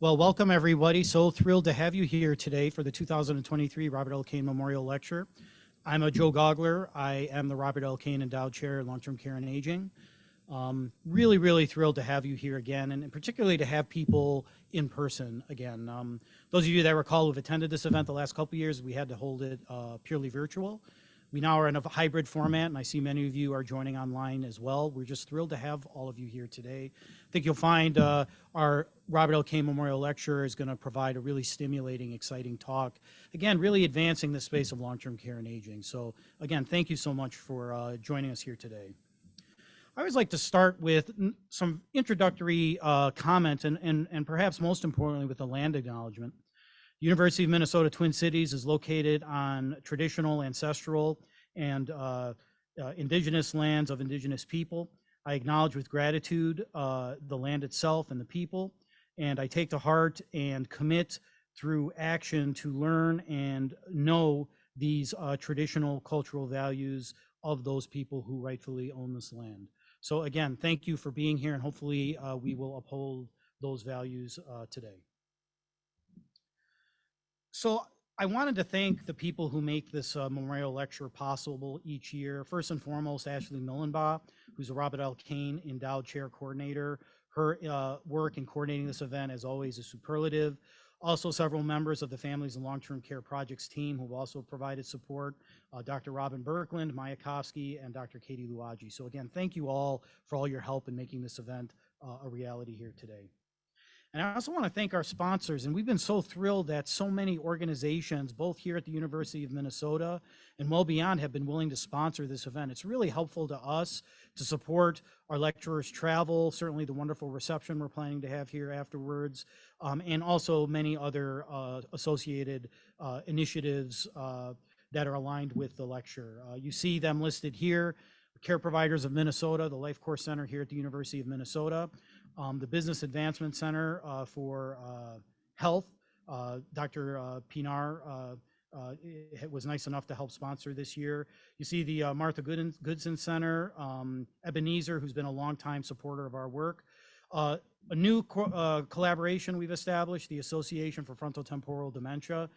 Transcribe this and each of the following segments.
Well, welcome everybody. So thrilled to have you here today for the 2023 Robert L. Kane Memorial Lecture. I'm Joe Gogler. I am the Robert L. Kane Endowed Chair in Long-Term Care and Aging. Really thrilled to have you here again, and particularly to have people in person again. Those of you that recall who've attended this event the last couple of years, we had to hold it purely virtual. We now are in a hybrid format, and I see many of you are joining online as well. We're just thrilled to have all of you here today. I think you'll find our Robert L. Kane Memorial Lecture is going to provide a really stimulating, exciting talk. Again, really advancing the space of long-term care and aging. So again, thank you so much for joining us here today. I always like to start with some introductory comments and perhaps most importantly with a land acknowledgement. University of Minnesota Twin Cities is located on traditional, ancestral, and indigenous lands of indigenous people. I acknowledge with gratitude the land itself and the people, and I take to heart and commit through action to learn and know these traditional cultural values of those people who rightfully own this land. So again, thank you for being here, and hopefully we will uphold those values today. So I wanted to thank the people who make this memorial lecture possible each year. First and foremost, Ashley Millenbaugh, who's a Robert L. Kane Endowed Chair Coordinator. Her work in coordinating this event, as always, is superlative. Also, several members of the Families and Long-Term Care Projects team who have also provided support, Dr. Robin Birkland, Maya Kosky, and Dr. Katie Luagi. So again, thank you all for all your help in making this event a reality here today. And I also want to thank our sponsors, and we've been so thrilled that so many organizations, both here at the University of Minnesota and well beyond, have been willing to sponsor this event. It's really helpful to us to support our lecturers' travel, certainly the wonderful reception we're planning to have here afterwards, and also many other associated initiatives that are aligned with the lecture. You see them listed here: Care Providers of Minnesota, the Life Course Center here at the University of Minnesota, the Business Advancement Center for Health. Dr. Pinar was nice enough to help sponsor this year. You see the Martha Goodson Center, Ebenezer, who's been a longtime supporter of our work. A new collaboration we've established, the Association for Frontotemporal Dementia.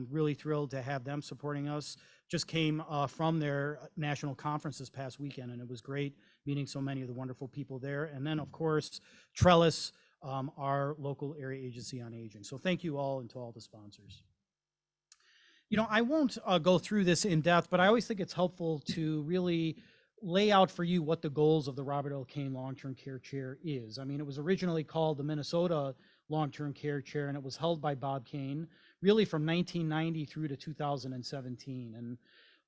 Really thrilled to have them supporting us. Just came from their national conference this past weekend, and it was great meeting so many of the wonderful people there. And then, of course, Trellis, our local area agency on aging. So thank you all, and to all the sponsors. You know, I won't go through this in depth, but I always think it's helpful to really lay out for you what the goals of the Robert L. Kane Long-Term Care Chair is. I mean, it was originally called the Minnesota Long-Term Care Chair, and it was held by Bob Kane, really from 1990 through to 2017. And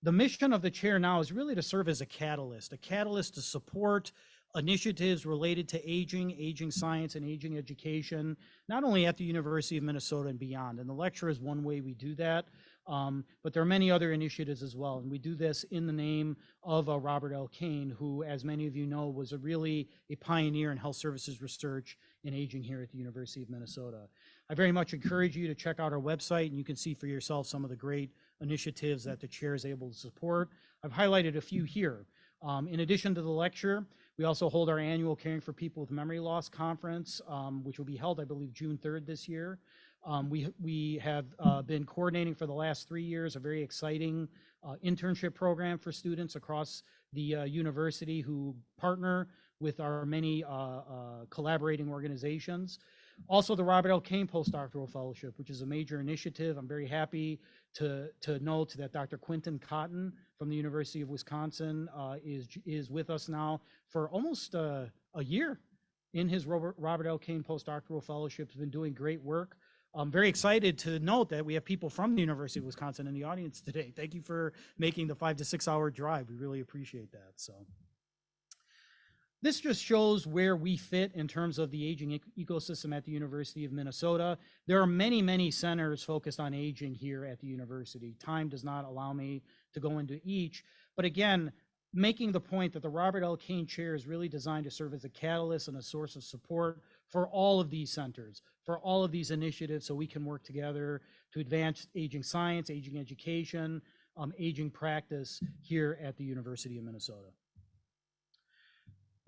the mission of the chair now is really to serve as a catalyst to support initiatives related to aging science, and aging education, not only at the University of Minnesota and beyond. And the lecture is one way we do that, but there are many other initiatives as well. And we do this in the name of Robert L. Kane, who, as many of you know, was really a pioneer in health services research in aging here at the University of Minnesota. I very much encourage you to check out our website, and you can see for yourself some of the great initiatives that the chair is able to support. I've highlighted a few here. In addition to the lecture, we also hold our annual Caring for People with Memory Loss conference, which will be held, I believe, June 3rd this year. We have been coordinating for the last 3 years a very exciting internship program for students across the university who partner with our many collaborating organizations. Also, the Robert L. Kane Postdoctoral Fellowship, which is a major initiative. I'm very happy to note that Dr. Quinton Cotton from the University of Wisconsin is with us now for almost a year in his Robert L. Kane Postdoctoral Fellowship. Has been doing great work. I'm very excited to note that we have people from the University of Wisconsin in the audience today. Thank you for making the 5 to 6 hour drive. We really appreciate that. So this just shows where we fit in terms of the aging ecosystem at the University of Minnesota. There are many centers focused on aging here at the university. Time does not allow me to go into each, but again, making the point that the Robert L. Kane Chair is really designed to serve as a catalyst and a source of support for all of these centers, for all of these initiatives, so we can work together to advance aging science, aging education, aging practice here at the University of Minnesota.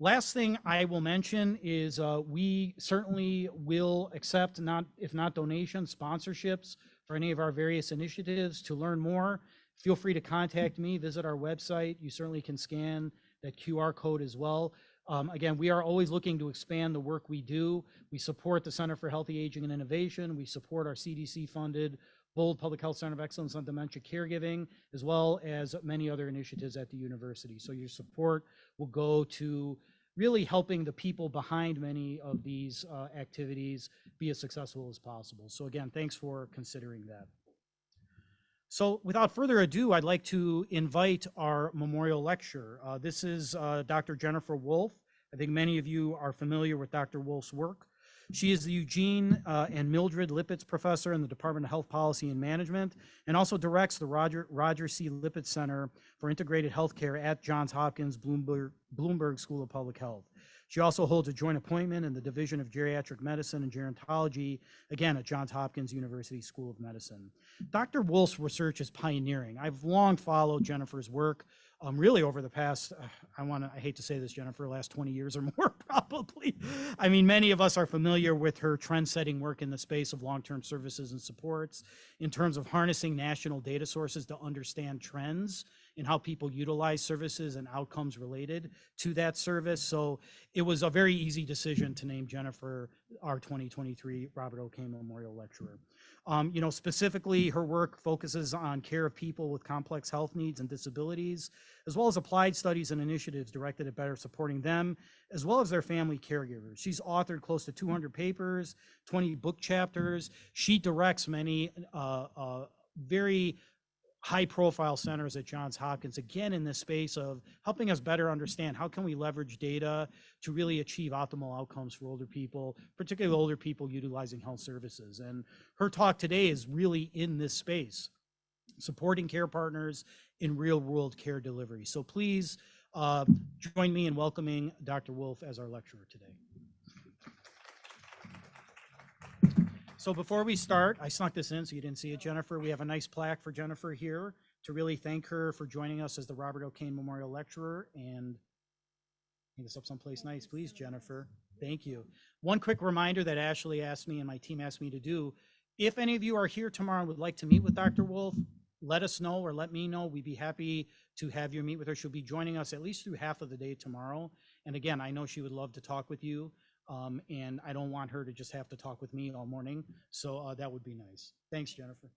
Last thing I will mention is we certainly will accept, not if not donations, sponsorships for any of our various initiatives. To learn more, feel free to contact me, visit our website. You certainly can scan that QR code as well. Again, we are always looking to expand the work we do. We support the Center for Healthy Aging and Innovation. We support our CDC-funded Bold Public Health Center of Excellence on Dementia Caregiving, as well as many other initiatives at the university. So your support will go to really helping the people behind many of these activities be as successful as possible. So again, thanks for considering that. So without further ado, I'd like to invite our memorial lecturer. This is Dr. Jennifer Wolff. I think many of you are familiar with Dr. Wolff's work. She is the Eugene and Mildred Lipitz Professor in the Department of Health Policy and Management, and also directs the Roger C. Lipitz Center for Integrated Healthcare at Johns Hopkins Bloomberg School of Public Health. She also holds a joint appointment in the Division of Geriatric Medicine and Gerontology, again at Johns Hopkins University School of Medicine. Dr. Wolff's research is pioneering. I've long followed Jennifer's work, really over the past, I hate to say this, Jennifer, last 20 years or more probably. I mean, many of us are familiar with her trend-setting work in the space of long-term services and supports in terms of harnessing national data sources to understand trends in how people utilize services and outcomes related to that service. So it was a very easy decision to name Jennifer our 2023 Robert O. Kane Memorial Lecturer. Specifically, her work focuses on care of people with complex health needs and disabilities, as well as applied studies and initiatives directed at better supporting them, as well as their family caregivers. She's authored close to 200 papers, 20 book chapters. She directs many very high-profile centers at Johns Hopkins, again, in this space of helping us better understand how can we leverage data to really achieve optimal outcomes for older people, particularly older people utilizing health services. And her talk today is really in this space, supporting care partners in real-world care delivery. So please join me in welcoming Dr. Wolff as our lecturer today. So before we start, I snuck this in so you didn't see it, Jennifer. We have a nice plaque for Jennifer here to really thank her for joining us as the Robert O. Kane Memorial Lecturer. And hang this up someplace nice, please, Jennifer. Thank you. One quick reminder that Ashley asked me and my team asked me to do. If any of you are here tomorrow and would like to meet with Dr. Wolff, let us know or let me know. We'd be happy to have you meet with her. She'll be joining us at least through half of the day tomorrow. And again, I know she would love to talk with you. And I don't want her to just have to talk with me all morning. So that would be nice. Thanks, Jennifer.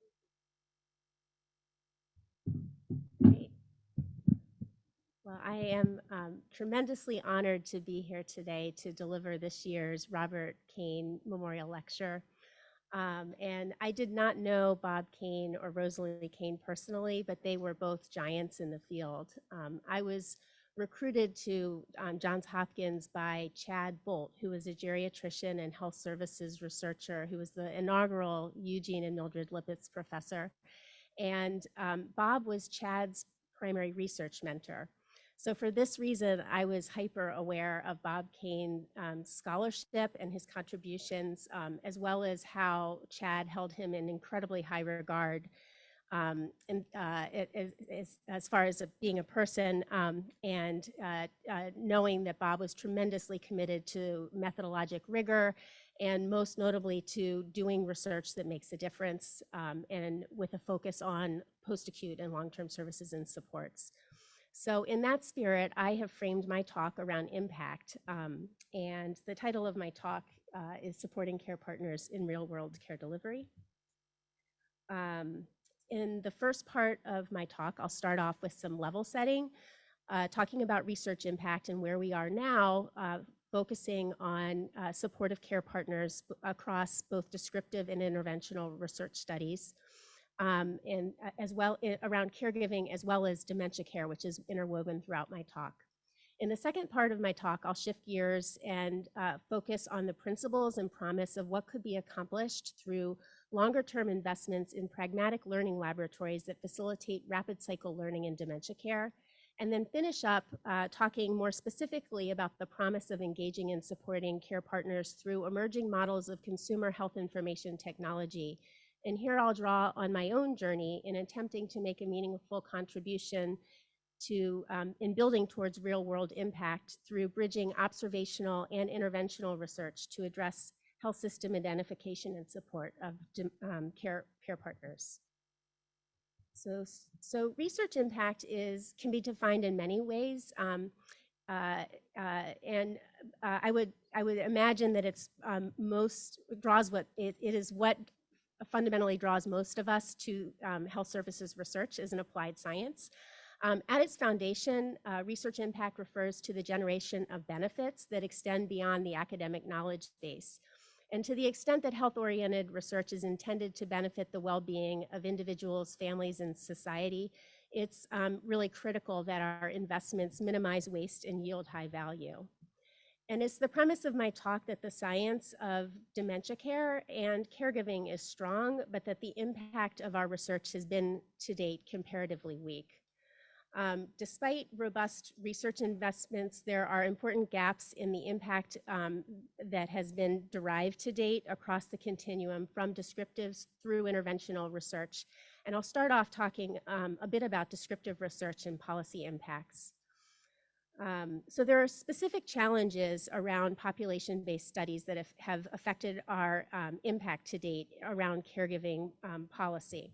Great. Well, I am tremendously honored to be here today to deliver this year's Robert Kane Memorial Lecture. And I did not know Bob Kane or Rosalie Kane personally, but they were both giants in the field. I was recruited to Johns Hopkins by Chad Bolt, who was a geriatrician and health services researcher, who was the inaugural Eugene and Mildred Lipitz professor. And Bob was Chad's primary research mentor. So for this reason, I was hyper aware of Bob Kane's scholarship and his contributions, as well as how Chad held him in incredibly high regard as far as being a person, and knowing that Bob was tremendously committed to methodologic rigor, and most notably to doing research that makes a difference, and with a focus on post-acute and long-term services and supports. So in that spirit, I have framed my talk around impact, and the title of my talk is Supporting Care Partners in Real-World Care Delivery. In the first part of my talk, I'll start off with some level setting, talking about research impact and where we are now, focusing on supportive care partners across both descriptive and interventional research studies, and as well around caregiving as well as dementia care, which is interwoven throughout my talk. In the second part of my talk, I'll shift gears and focus on the principles and promise of what could be accomplished through longer-term investments in pragmatic learning laboratories that facilitate rapid cycle learning in dementia care, and then finish up talking more specifically about the promise of engaging and supporting care partners through emerging models of consumer health information technology. And here I'll draw on my own journey in attempting to make a meaningful contribution in building towards real-world impact through bridging observational and interventional research to address health system identification and support of care partners. So research impact can be defined in many ways, and I would imagine that it's it is what fundamentally draws most of us to health services research as an applied science. At its foundation, research impact refers to the generation of benefits that extend beyond the academic knowledge base. And to the extent that health-oriented research is intended to benefit the well-being of individuals, families, and society, it's really critical that our investments minimize waste and yield high value. And it's the premise of my talk that the science of dementia care and caregiving is strong, but that the impact of our research has been, to date, comparatively weak. Despite robust research investments, there are important gaps in the impact that has been derived to date across the continuum from descriptives through interventional research. And I'll start off talking a bit about descriptive research and policy impacts. So there are specific challenges around population-based studies that have affected our impact to date around caregiving policy.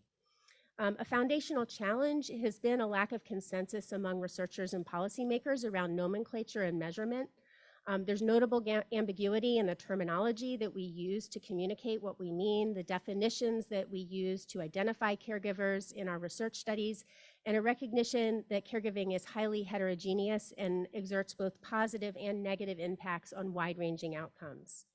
A foundational challenge has been a lack of consensus among researchers and policymakers around nomenclature and measurement. There's notable ambiguity in the terminology that we use to communicate what we mean, the definitions that we use to identify caregivers in our research studies, and a recognition that caregiving is highly heterogeneous and exerts both positive and negative impacts on wide-ranging outcomes.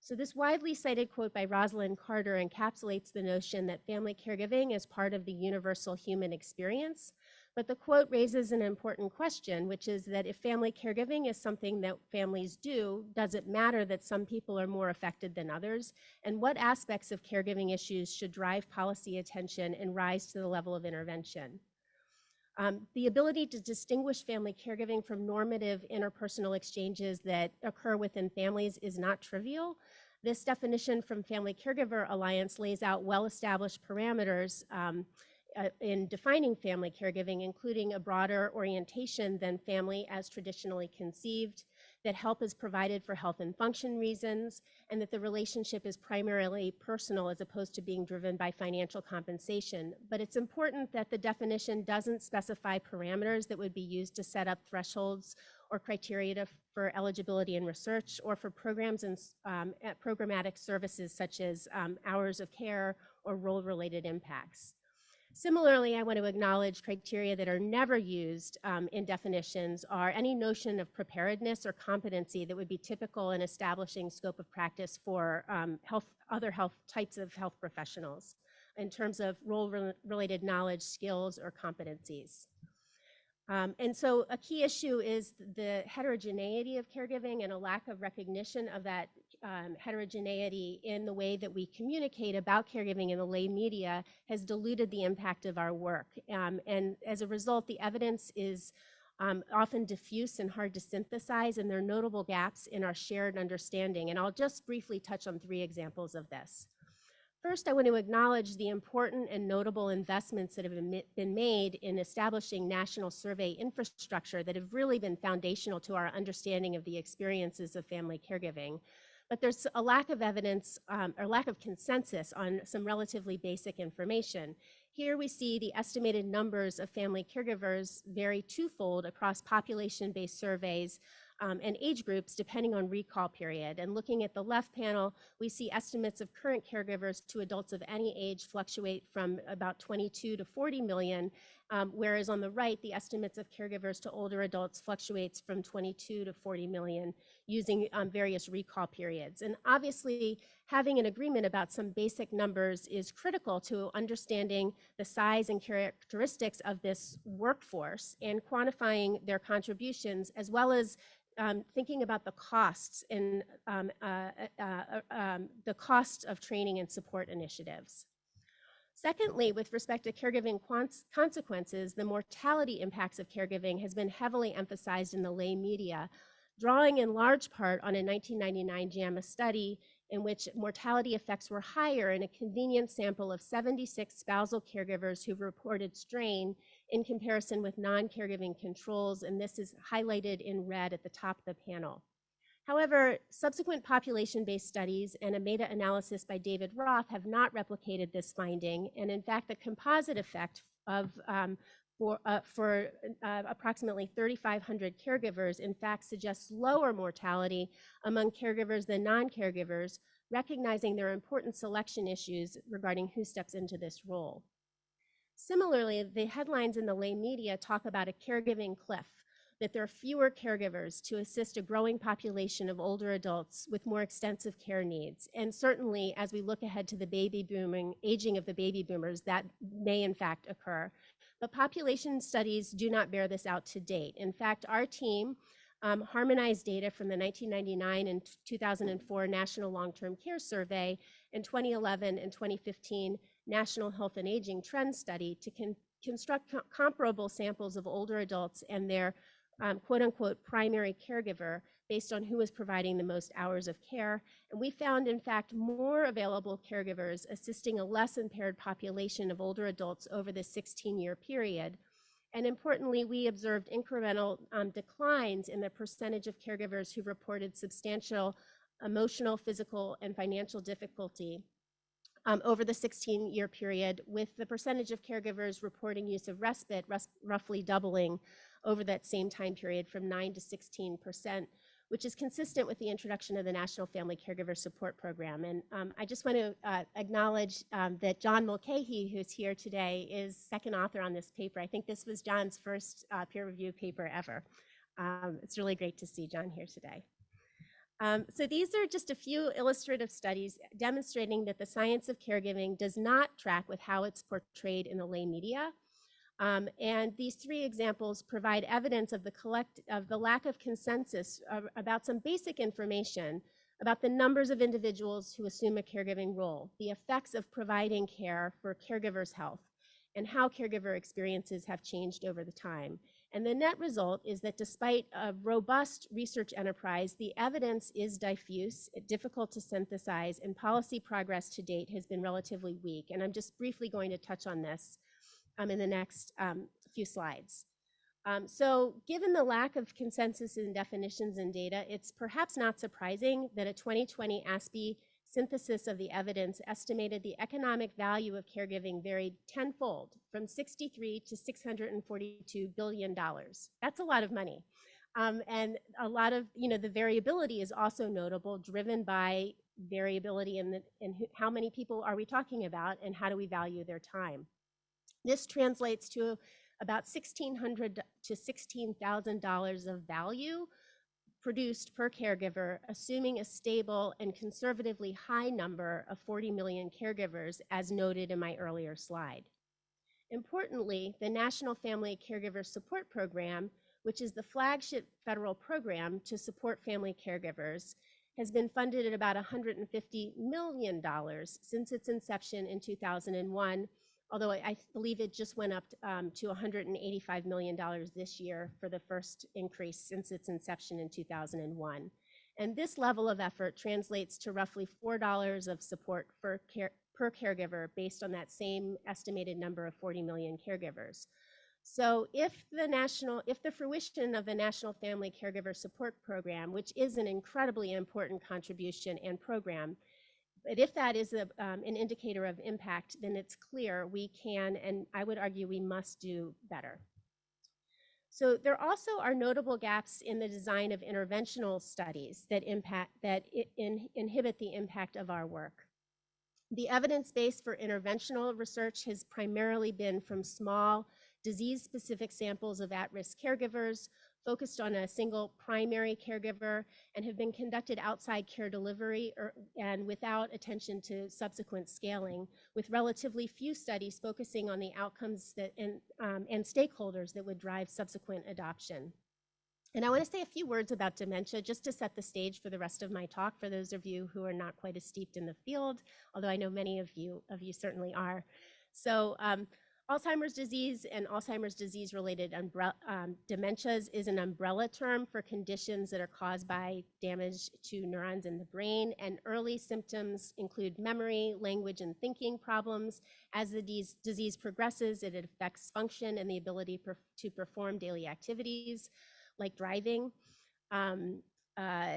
So this widely cited quote by Rosalind Carter encapsulates the notion that family caregiving is part of the universal human experience. But the quote raises an important question, which is that if family caregiving is something that families do, does it matter that some people are more affected than others? And what aspects of caregiving issues should drive policy attention and rise to the level of intervention? The ability to distinguish family caregiving from normative interpersonal exchanges that occur within families is not trivial. This definition from Family Caregiver Alliance lays out well-established parameters in defining family caregiving, including a broader orientation than family as traditionally conceived, that help is provided for health and function reasons, and that the relationship is primarily personal as opposed to being driven by financial compensation. But it's important that the definition doesn't specify parameters that would be used to set up thresholds or criteria for eligibility in research or for programs and programmatic services such as hours of care or role-related impacts. Similarly, I want to acknowledge criteria that are never used in definitions are any notion of preparedness or competency that would be typical in establishing scope of practice for other types of health professionals in terms of role-related knowledge, skills, or competencies. And so a key issue is the heterogeneity of caregiving and a lack of recognition of that heterogeneity in the way that we communicate about caregiving in the lay media has diluted the impact of our work. And as a result, the evidence is often diffuse and hard to synthesize, and there are notable gaps in our shared understanding. And I'll just briefly touch on 3 examples of this. First, I want to acknowledge the important and notable investments that have been made in establishing national survey infrastructure that have really been foundational to our understanding of the experiences of family caregiving. But there's a lack of evidence or lack of consensus on some relatively basic information. Here we see the estimated numbers of family caregivers vary twofold across population-based surveys and age groups depending on recall period. And looking at the left panel, we see estimates of current caregivers to adults of any age fluctuate from about 22 to 40 million, whereas on the right, the estimates of caregivers to older adults fluctuates from 22 to 40 million using various recall periods. And obviously, having an agreement about some basic numbers is critical to understanding the size and characteristics of this workforce and quantifying their contributions, as well as thinking about the costs and the cost of training and support initiatives. Secondly, with respect to caregiving consequences, the mortality impacts of caregiving has been heavily emphasized in the lay media, drawing in large part on a 1999 JAMA study in which mortality effects were higher in a convenient sample of 76 spousal caregivers who reported strain in comparison with non-caregiving controls, and this is highlighted in red at the top of the panel. However, subsequent population-based studies and a meta-analysis by David Roth have not replicated this finding, and in fact, the composite effect of for approximately 3,500 caregivers, in fact, suggests lower mortality among caregivers than non-caregivers, recognizing there are important selection issues regarding who steps into this role. Similarly, the headlines in the lay media talk about a caregiving cliff, that there are fewer caregivers to assist a growing population of older adults with more extensive care needs. And certainly, as we look ahead to the aging of the baby boomers, that may in fact occur. But population studies do not bear this out to date. In fact, our team harmonized data from the 1999 and 2004 National Long-Term Care Survey and 2011 and 2015 National Health and Aging Trend Study to construct comparable samples of older adults and their quote-unquote primary caregiver based on who was providing the most hours of care. And we found, in fact, more available caregivers assisting a less impaired population of older adults over the 16-year period. And importantly, we observed incremental declines in the percentage of caregivers who reported substantial emotional, physical, and financial difficulty over the 16-year period, with the percentage of caregivers reporting use of respite roughly doubling over that same time period from 9 to 16%, which is consistent with the introduction of the National Family Caregiver Support Program. And I just want to acknowledge that John Mulcahy, who's here today, is second author on this paper. I think this was John's first peer-reviewed paper ever. It's really great to see John here today. So these are just a few illustrative studies demonstrating that the science of caregiving does not track with how it's portrayed in the lay media. And these three examples provide evidence of the lack of consensus about some basic information about the numbers of individuals who assume a caregiving role, the effects of providing care for caregivers' health, and how caregiver experiences have changed over the time. And the net result is that despite a robust research enterprise, the evidence is diffuse, difficult to synthesize, and policy progress to date has been relatively weak. And I'm just briefly going to touch on this in the next few slides. So given the lack of consensus in definitions and data, it's perhaps not surprising that a 2020 ASPE synthesis of the evidence estimated the economic value of caregiving varied tenfold from 63 to $642 billion. That's a lot of money. And a lot of, the variability is also notable, driven by variability in how many people are we talking about and how do we value their time. This translates to about $1,600 to $16,000 of value produced per caregiver, assuming a stable and conservatively high number of 40 million caregivers, as noted in my earlier slide. Importantly, the National Family Caregiver Support Program, which is the flagship federal program to support family caregivers, has been funded at about $150 million since its inception in 2001, although I believe it just went up to $185 million this year for the first increase since its inception in 2001. And this level of effort translates to roughly $4 of support per caregiver based on that same estimated number of 40 million caregivers. So if the fruition of the National Family Caregiver Support Program, which is an incredibly important contribution and program, but if that is an indicator of impact, then it's clear we can, and I would argue we must do better. So there also are notable gaps in the design of interventional studies that inhibit the impact of our work. The evidence base for interventional research has primarily been from small, disease-specific samples of at-risk caregivers, focused on a single primary caregiver, and have been conducted outside care delivery and without attention to subsequent scaling, with relatively few studies focusing on the outcomes and stakeholders that would drive subsequent adoption. And I want to say a few words about dementia just to set the stage for the rest of my talk for those of you who are not quite as steeped in the field, although I know many of you certainly are. So Alzheimer's disease and Alzheimer's disease-related dementias is an umbrella term for conditions that are caused by damage to neurons in the brain, and early symptoms include memory, language, and thinking problems. As the disease progresses, it affects function and the ability to perform daily activities like driving. Um, uh,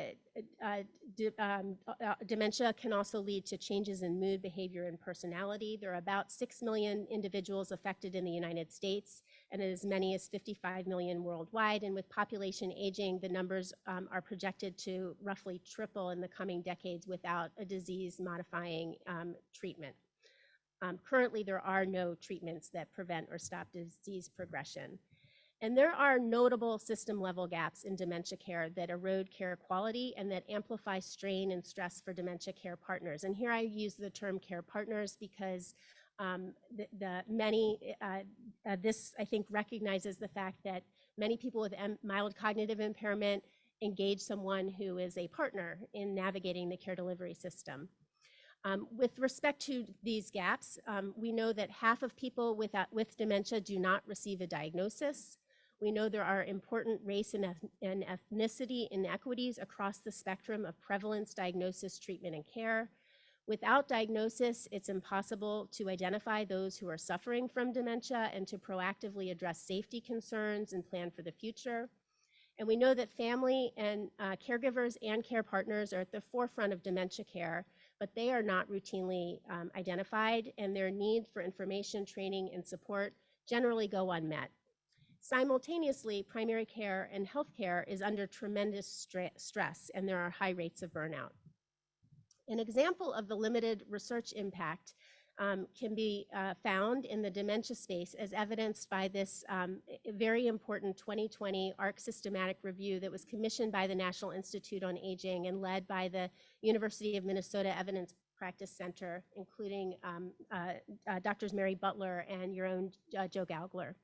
Dementia can also lead to changes in mood, behavior, and personality. There are about 6 million individuals affected in the United States, and as many as 55 million worldwide. And with population aging, the numbers are projected to roughly triple in the coming decades without a disease-modifying treatment. Currently, there are no treatments that prevent or stop disease progression. And there are notable system-level gaps in dementia care that erode care quality and that amplify strain and stress for dementia care partners. And here I use the term care partners because this, I think, recognizes the fact that many people with mild cognitive impairment engage someone who is a partner in navigating the care delivery system. With respect to these gaps, we know that half of people with dementia do not receive a diagnosis. We know there are important race and ethnicity inequities across the spectrum of prevalence, diagnosis, treatment, and care. Without diagnosis, it's impossible to identify those who are suffering from dementia and to proactively address safety concerns and plan for the future. And we know that family and caregivers and care partners are at the forefront of dementia care, but they are not routinely identified, and their need for information, training, and support generally go unmet. Simultaneously, primary care and healthcare is under tremendous stress, and there are high rates of burnout. An example of the limited research impact can be found in the dementia space as evidenced by this very important 2020 ARC systematic review that was commissioned by the National Institute on Aging and led by the University of Minnesota Evidence Practice Center, including Drs. Mary Butler and your own Joe Gaugler.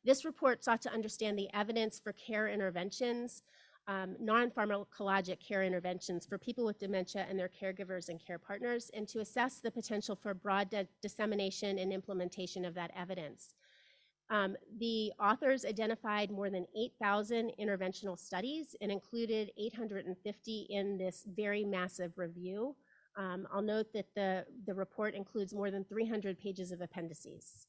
This report sought to understand the evidence for care interventions, non-pharmacologic care interventions for people with dementia and their caregivers and care partners, and to assess the potential for broad dissemination and implementation of that evidence. The authors identified more than 8,000 interventional studies and included 850 in this very massive review. I'll note that the report includes more than 300 pages of appendices.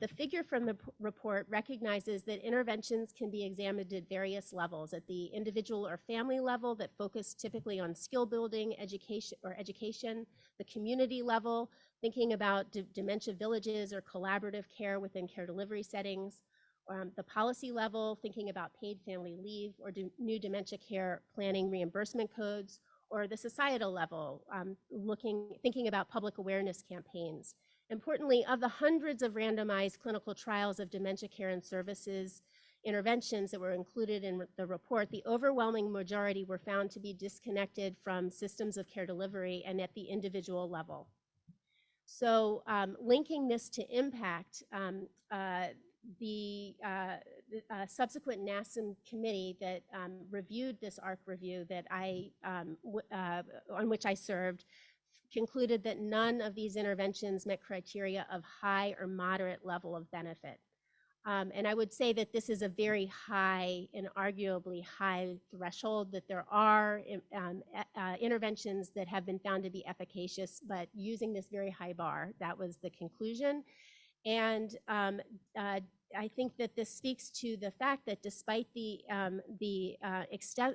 The figure from the report recognizes that interventions can be examined at various levels, at the individual or family level that focus typically on skill building, education, the community level, thinking about dementia villages or collaborative care within care delivery settings, the policy level, thinking about paid family leave or new dementia care planning reimbursement codes, or the societal level, thinking about public awareness campaigns. Importantly, of the hundreds of randomized clinical trials of dementia care and services interventions that were included in the report, the overwhelming majority were found to be disconnected from systems of care delivery and at the individual level. So linking this to impact, the subsequent NASM committee that reviewed this ARC review that on which I served concluded that none of these interventions met criteria of high or moderate level of benefit. And I would say that this is a very high and arguably high threshold, that there are interventions that have been found to be efficacious, but using this very high bar, that was the conclusion. And I think that this speaks to the fact that despite the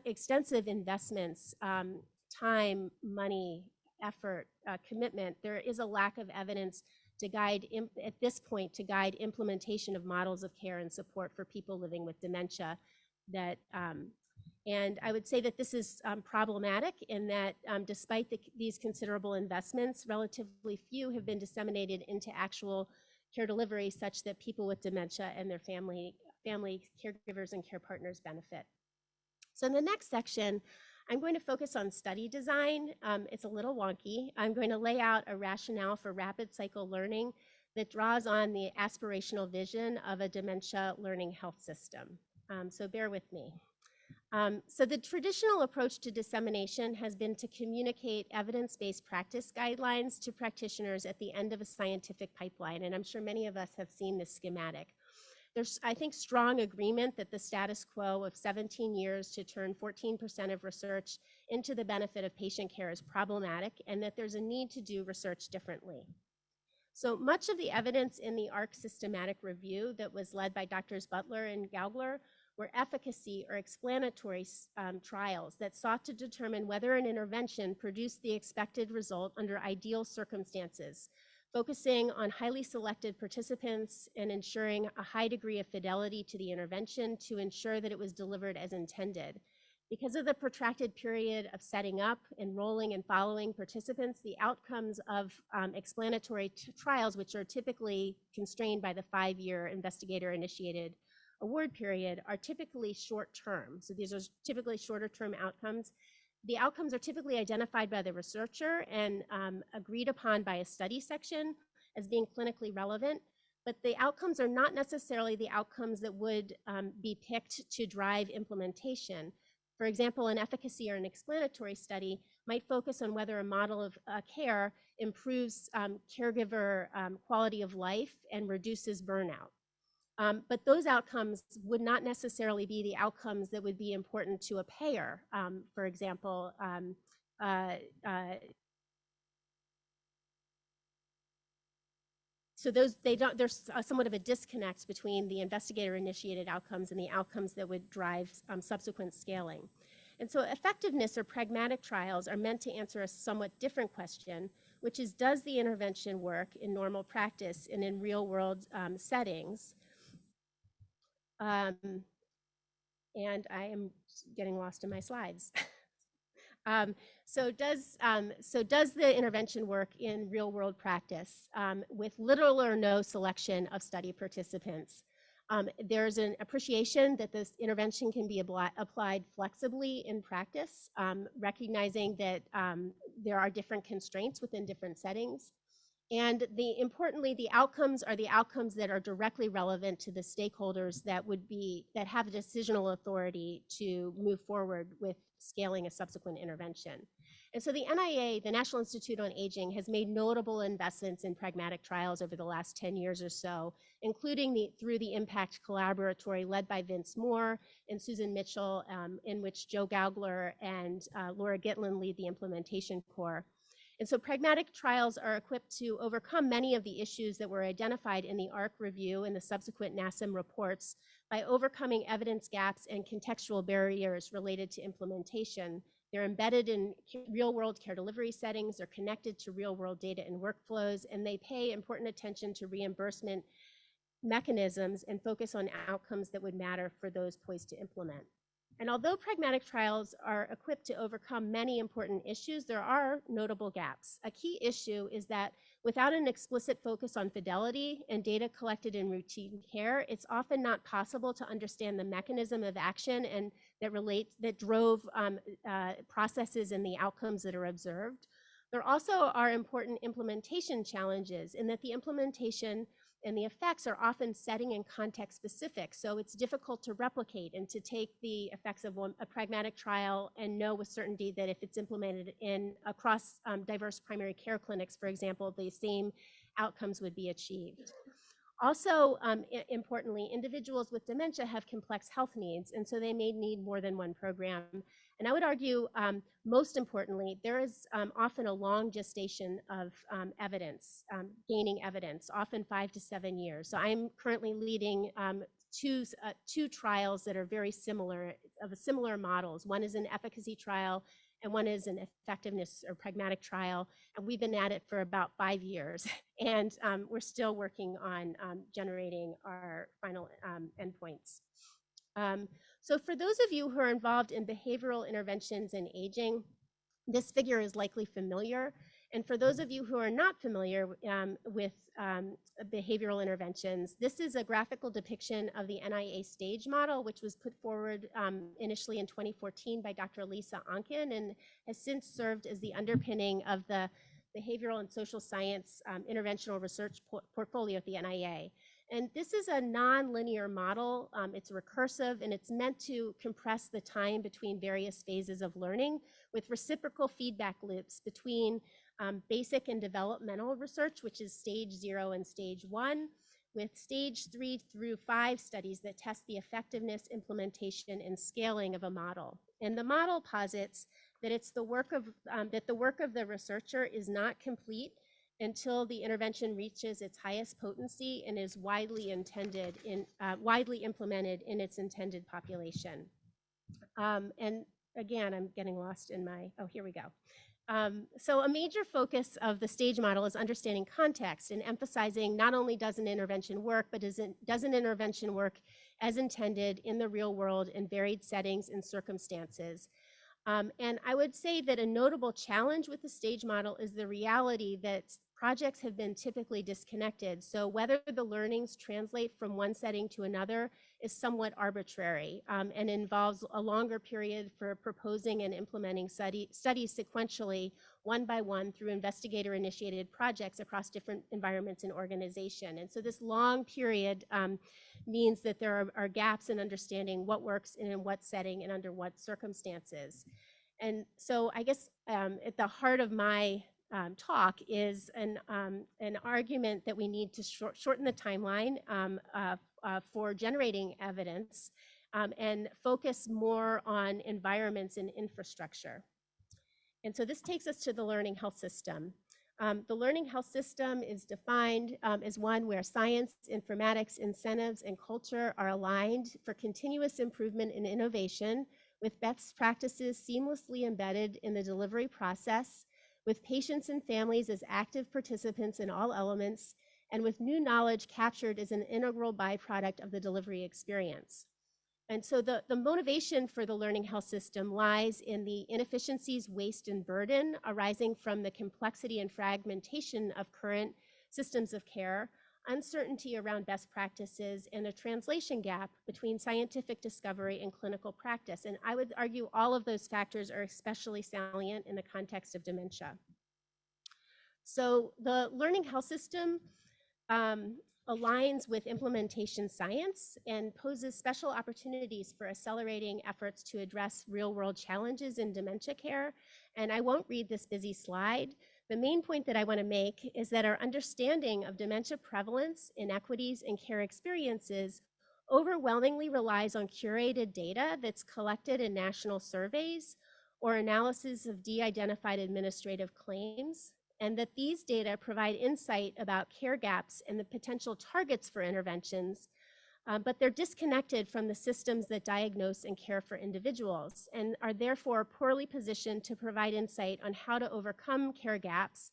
extensive investments, time, money, effort, commitment, there is a lack of evidence to guide, at this point, to guide implementation of models of care and support for people living with dementia. And I would say that this is problematic in that despite these considerable investments, relatively few have been disseminated into actual care delivery such that people with dementia and their family caregivers and care partners benefit. So in the next section, I'm going to focus on study design. It's a little wonky. I'm going to lay out a rationale for rapid cycle learning that draws on the aspirational vision of a dementia learning health system. So bear with me. So the traditional approach to dissemination has been to communicate evidence-based practice guidelines to practitioners at the end of a scientific pipeline, and I'm sure many of us have seen this schematic. There's, I think, strong agreement that the status quo of 17 years to turn 14% of research into the benefit of patient care is problematic, and that there's a need to do research differently. So much of the evidence in the ARC systematic review that was led by Drs. Butler and Gaugler were efficacy or explanatory trials that sought to determine whether an intervention produced the expected result under ideal circumstances, focusing on highly selected participants and ensuring a high degree of fidelity to the intervention to ensure that it was delivered as intended. Because of the protracted period of setting up, enrolling, and following participants, the outcomes of explanatory trials, which are typically constrained by the 5-year investigator-initiated award period, are typically short-term. So these are typically shorter-term outcomes. The outcomes are typically identified by the researcher and agreed upon by a study section as being clinically relevant, but the outcomes are not necessarily the outcomes that would be picked to drive implementation. For example, an efficacy or an explanatory study might focus on whether a model of care improves caregiver quality of life and reduces burnout. But those outcomes would not necessarily be the outcomes that would be important to a payer. For example, so there's somewhat of a disconnect between the investigator-initiated outcomes and the outcomes that would drive subsequent scaling. And so effectiveness or pragmatic trials are meant to answer a somewhat different question, which is, does the intervention work in normal practice and in real-world settings? And I am getting lost in my slides. So does the intervention work in real-world practice with little or no selection of study participants? There's an appreciation that this intervention can be applied flexibly in practice, recognizing that there are different constraints within different settings. And importantly, the outcomes are the outcomes that are directly relevant to the stakeholders that have decisional authority to move forward with scaling a subsequent intervention. And so the NIA, the National Institute on Aging, has made notable investments in pragmatic trials over the last 10 years or so, including through the Impact Collaboratory led by Vince Moore and Susan Mitchell, in which Joe Gaugler and Laura Gitlin lead the implementation core. And so pragmatic trials are equipped to overcome many of the issues that were identified in the ARC review and the subsequent NASM reports by overcoming evidence gaps and contextual barriers related to implementation. They're embedded in real-world care delivery settings, they're connected to real-world data and workflows, and they pay important attention to reimbursement mechanisms and focus on outcomes that would matter for those poised to implement. And although pragmatic trials are equipped to overcome many important issues, there are notable gaps. A key issue is that without an explicit focus on fidelity and data collected in routine care, it's often not possible to understand the mechanism of action and that drove processes and the outcomes that are observed. There also are important implementation challenges in that the implementation and the effects are often setting and context specific. So it's difficult to replicate and to take the effects of a pragmatic trial and know with certainty that if it's implemented across diverse primary care clinics, for example, the same outcomes would be achieved. Also, importantly, individuals with dementia have complex health needs, and so they may need more than one program. And I would argue, most importantly, there is often a long gestation of evidence, gaining evidence, often 5 to 7 years. So I'm currently leading two trials that are very similar, of similar models. One is an efficacy trial, and one is an effectiveness or pragmatic trial. And we've been at it for about 5 years. And we're still working on generating our final endpoints. So for those of you who are involved in behavioral interventions in aging, this figure is likely familiar. And for those of you who are not familiar with behavioral interventions, this is a graphical depiction of the NIA stage model, which was put forward initially in 2014 by Dr. Lisa Onken and has since served as the underpinning of the behavioral and social science interventional research portfolio at the NIA. And this is a non-linear model. It's recursive, and it's meant to compress the time between various phases of learning with reciprocal feedback loops between basic and developmental research, which is stage 0 and stage 1, with stage 3 through 5 studies that test the effectiveness, implementation, and scaling of a model. And the model posits that it's the work of the researcher is not complete until the intervention reaches its highest potency and is widely implemented in its intended population. And again, I'm getting lost in my, oh, here we go. So a major focus of the STAGE model is understanding context and emphasizing not only does an intervention work, but does an intervention work as intended in the real world in varied settings and circumstances. And I would say that a notable challenge with the STAGE model is the reality that projects have been typically disconnected. So whether the learnings translate from one setting to another is somewhat arbitrary and involves a longer period for proposing and implementing studies sequentially, one by one, through investigator-initiated projects across different environments and organization. And so this long period means that there are gaps in understanding what works and in what setting and under what circumstances. And so I guess at the heart of my talk is an argument that we need to shorten the timeline for generating evidence and focus more on environments and infrastructure. And so this takes us to the learning health system. The learning health system is defined as one where science, informatics, incentives, and culture are aligned for continuous improvement and innovation, with best practices seamlessly embedded in the delivery process, with patients and families as active participants in all elements, and with new knowledge captured as an integral byproduct of the delivery experience. And so the motivation for the learning health system lies in the inefficiencies, waste, and burden arising from the complexity and fragmentation of current systems of care, uncertainty around best practices, and a translation gap between scientific discovery and clinical practice. And I would argue all of those factors are especially salient in the context of dementia. So the learning health system aligns with implementation science and poses special opportunities for accelerating efforts to address real-world challenges in dementia care. And I won't read this busy slide. The main point that I want to make is that our understanding of dementia prevalence, inequities, and care experiences overwhelmingly relies on curated data that's collected in national surveys or analysis of de-identified administrative claims, and that these data provide insight about care gaps and the potential targets for interventions, but they're disconnected from the systems that diagnose and care for individuals, and are therefore poorly positioned to provide insight on how to overcome care gaps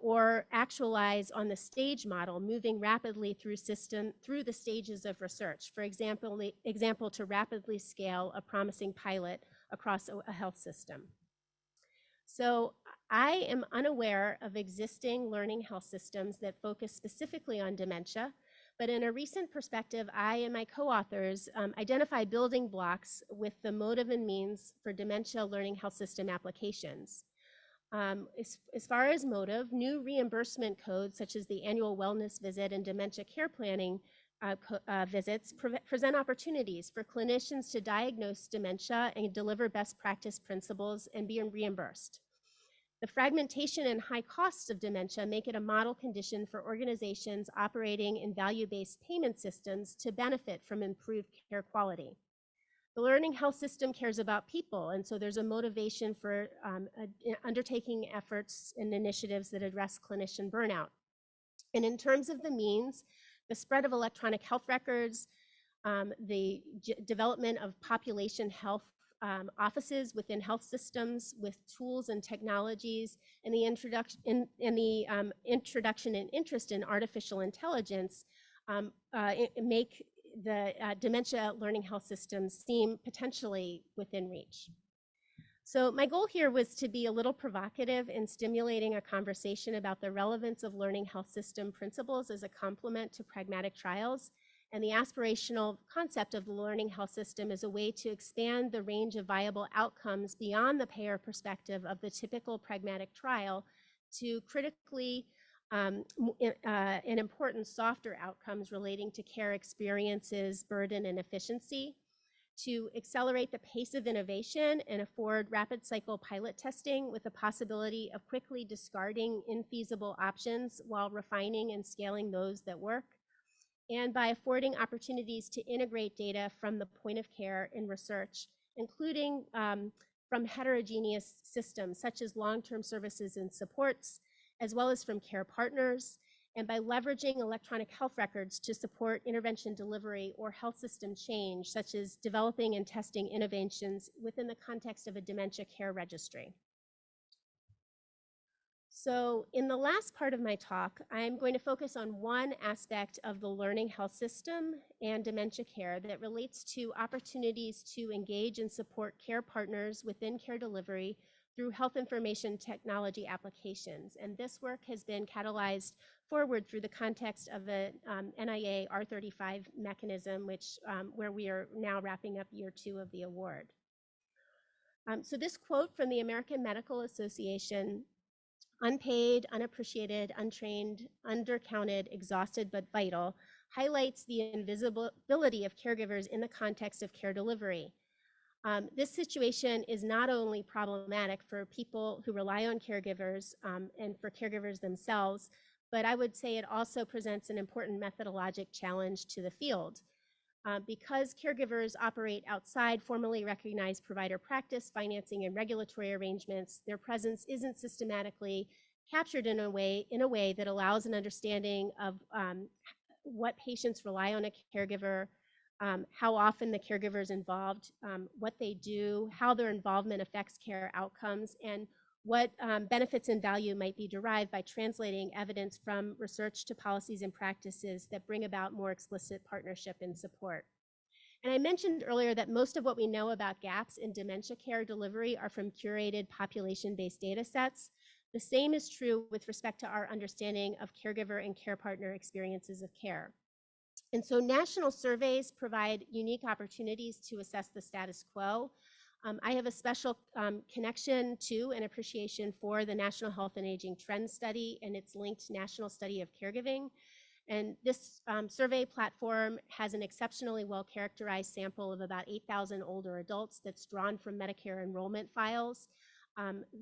or actualize on the STAGE model, moving rapidly through the stages of research. For example, to rapidly scale a promising pilot across a health system. So I am unaware of existing learning health systems that focus specifically on dementia, but in a recent perspective, I and my co-authors identify building blocks with the motive and means for dementia learning health system applications. As far as motive, new reimbursement codes such as the annual wellness visit and dementia care planning visits present opportunities for clinicians to diagnose dementia and deliver best practice principles and be reimbursed. The fragmentation and high costs of dementia make it a model condition for organizations operating in value-based payment systems to benefit from improved care quality. The learning health system cares about people, and so there's a motivation for undertaking efforts and initiatives that address clinician burnout. And in terms of the means, the spread of electronic health records, the development of population health offices within health systems with tools and technologies, and the introduction and interest in artificial intelligence make the dementia learning health systems seem potentially within reach. So my goal here was to be a little provocative in stimulating a conversation about the relevance of learning health system principles as a complement to pragmatic trials, and the aspirational concept of the learning health system as a way to expand the range of viable outcomes beyond the payer perspective of the typical pragmatic trial to critically and important softer outcomes relating to care experiences, burden, and efficiency, to accelerate the pace of innovation and afford rapid cycle pilot testing with the possibility of quickly discarding infeasible options while refining and scaling those that work, and by affording opportunities to integrate data from the point of care in research, including from heterogeneous systems such as long-term services and supports, as well as from care partners, and by leveraging electronic health records to support intervention delivery or health system change, such as developing and testing innovations within the context of a dementia care registry. So in the last part of my talk, I'm going to focus on one aspect of the learning health system and dementia care that relates to opportunities to engage and support care partners within care delivery through health information technology applications. And this work has been catalyzed forward through the context of the NIA R35 mechanism, where we are now wrapping up year 2 of the award. So this quote from the American Medical Association: "Unpaid, unappreciated, untrained, undercounted, exhausted, but vital," highlights the invisibility of caregivers in the context of care delivery. This situation is not only problematic for people who rely on caregivers and for caregivers themselves, but I would say it also presents an important methodologic challenge to the field. Because caregivers operate outside formally recognized provider practice, financing, and regulatory arrangements, their presence isn't systematically captured in a way that allows an understanding of what patients rely on a caregiver, how often the caregiver is involved, what they do, how their involvement affects care outcomes, and what benefits and value might be derived by translating evidence from research to policies and practices that bring about more explicit partnership and support. And I mentioned earlier that most of what we know about gaps in dementia care delivery are from curated population-based data sets. The same is true with respect to our understanding of caregiver and care partner experiences of care. And so national surveys provide unique opportunities to assess the status quo. I have a special connection to and appreciation for the National Health and Aging Trend Study and its linked National Study of Caregiving. And this survey platform has an exceptionally well-characterized sample of about 8,000 older adults that's drawn from Medicare enrollment files.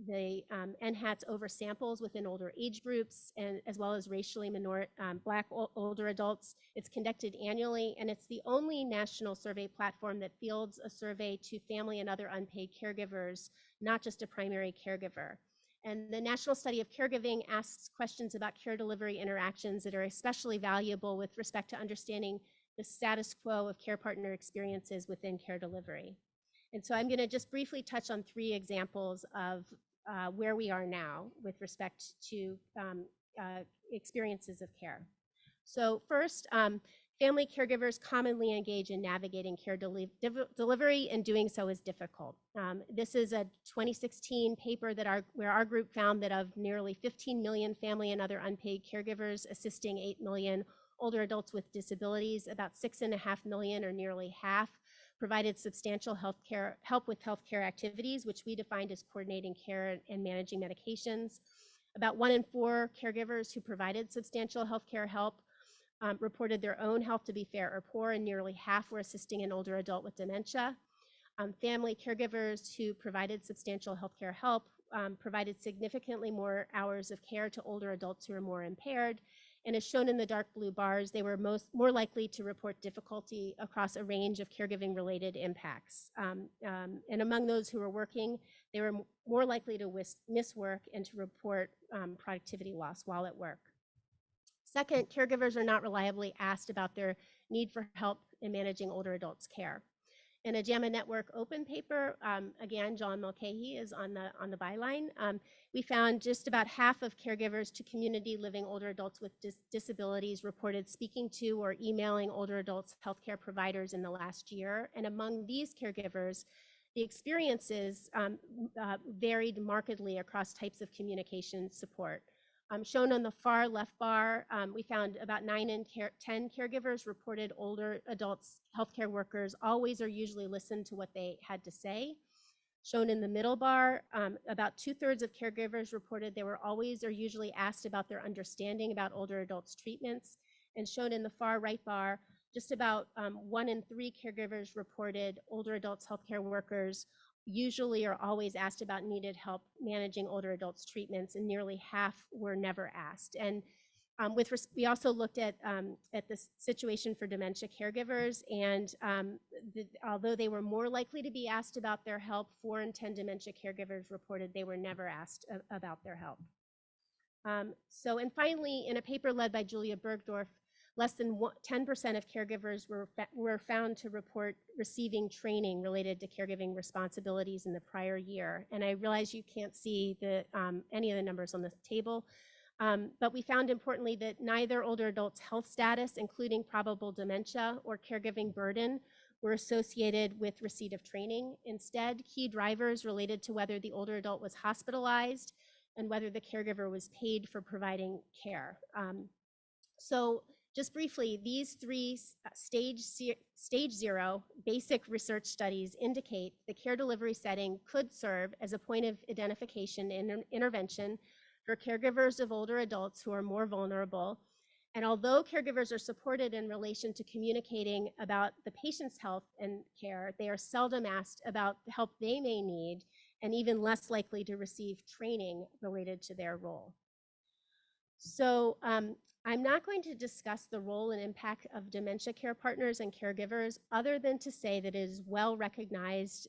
The NHATS oversamples within older age groups, and as well as racially Black older adults. It's conducted annually, and it's the only national survey platform that fields a survey to family and other unpaid caregivers, not just a primary caregiver. And the National Study of Caregiving asks questions about care delivery interactions that are especially valuable with respect to understanding the status quo of care partner experiences within care delivery. And so I'm going to just briefly touch on 3 examples of where we are now with respect to experiences of care. So first, family caregivers commonly engage in navigating care delivery, and doing so is difficult. This is a 2016 paper where our group found that of nearly 15 million family and other unpaid caregivers assisting 8 million older adults with disabilities, about 6.5 million, or nearly half, provided substantial help with healthcare activities, which we defined as coordinating care and managing medications. About 1 in 4 caregivers who provided substantial healthcare help reported their own health to be fair or poor, and nearly half were assisting an older adult with dementia. Family caregivers who provided substantial healthcare help provided significantly more hours of care to older adults who are more impaired. And as shown in the dark blue bars, they were more likely to report difficulty across a range of caregiving related impacts. And among those who were working, they were more likely to miss work and to report productivity loss while at work. Second, caregivers are not reliably asked about their need for help in managing older adults' care. In a JAMA Network open paper, again, John Mulcahy is on the byline. We found just about half of caregivers to community living older adults with disabilities reported speaking to or emailing older adults' healthcare providers in the last year. And among these caregivers, the experiences varied markedly across types of communication support. Shown on the far left bar, we found about 9 in 10 caregivers reported older adults, healthcare workers always or usually listened to what they had to say. Shown in the middle bar, about 2/3 of caregivers reported they were always or usually asked about their understanding about older adults' treatments. And shown in the far right bar, just about 1 in 3 caregivers reported older adults' healthcare workers usually or always asked about needed help managing older adults' treatments, and nearly half were never asked. And we also looked at the situation for dementia caregivers, and although they were more likely to be asked about their help, 4 in 10 dementia caregivers reported they were never asked about their help. And finally, in a paper led by Julia Bergdorf, less than 10% of caregivers were found to report receiving training related to caregiving responsibilities in the prior year. And I realize you can't see any of the numbers on the table, but we found importantly that neither older adults' health status, including probable dementia or caregiving burden, were associated with receipt of training. Instead, key drivers related to whether the older adult was hospitalized and whether the caregiver was paid for providing care. So just briefly, these 3 stage 0 basic research studies indicate the care delivery setting could serve as a point of identification and intervention for caregivers of older adults who are more vulnerable. And although caregivers are supported in relation to communicating about the patient's health and care, they are seldom asked about the help they may need, and even less likely to receive training related to their role. So I'm not going to discuss the role and impact of dementia care partners and caregivers, other than to say that it is well recognized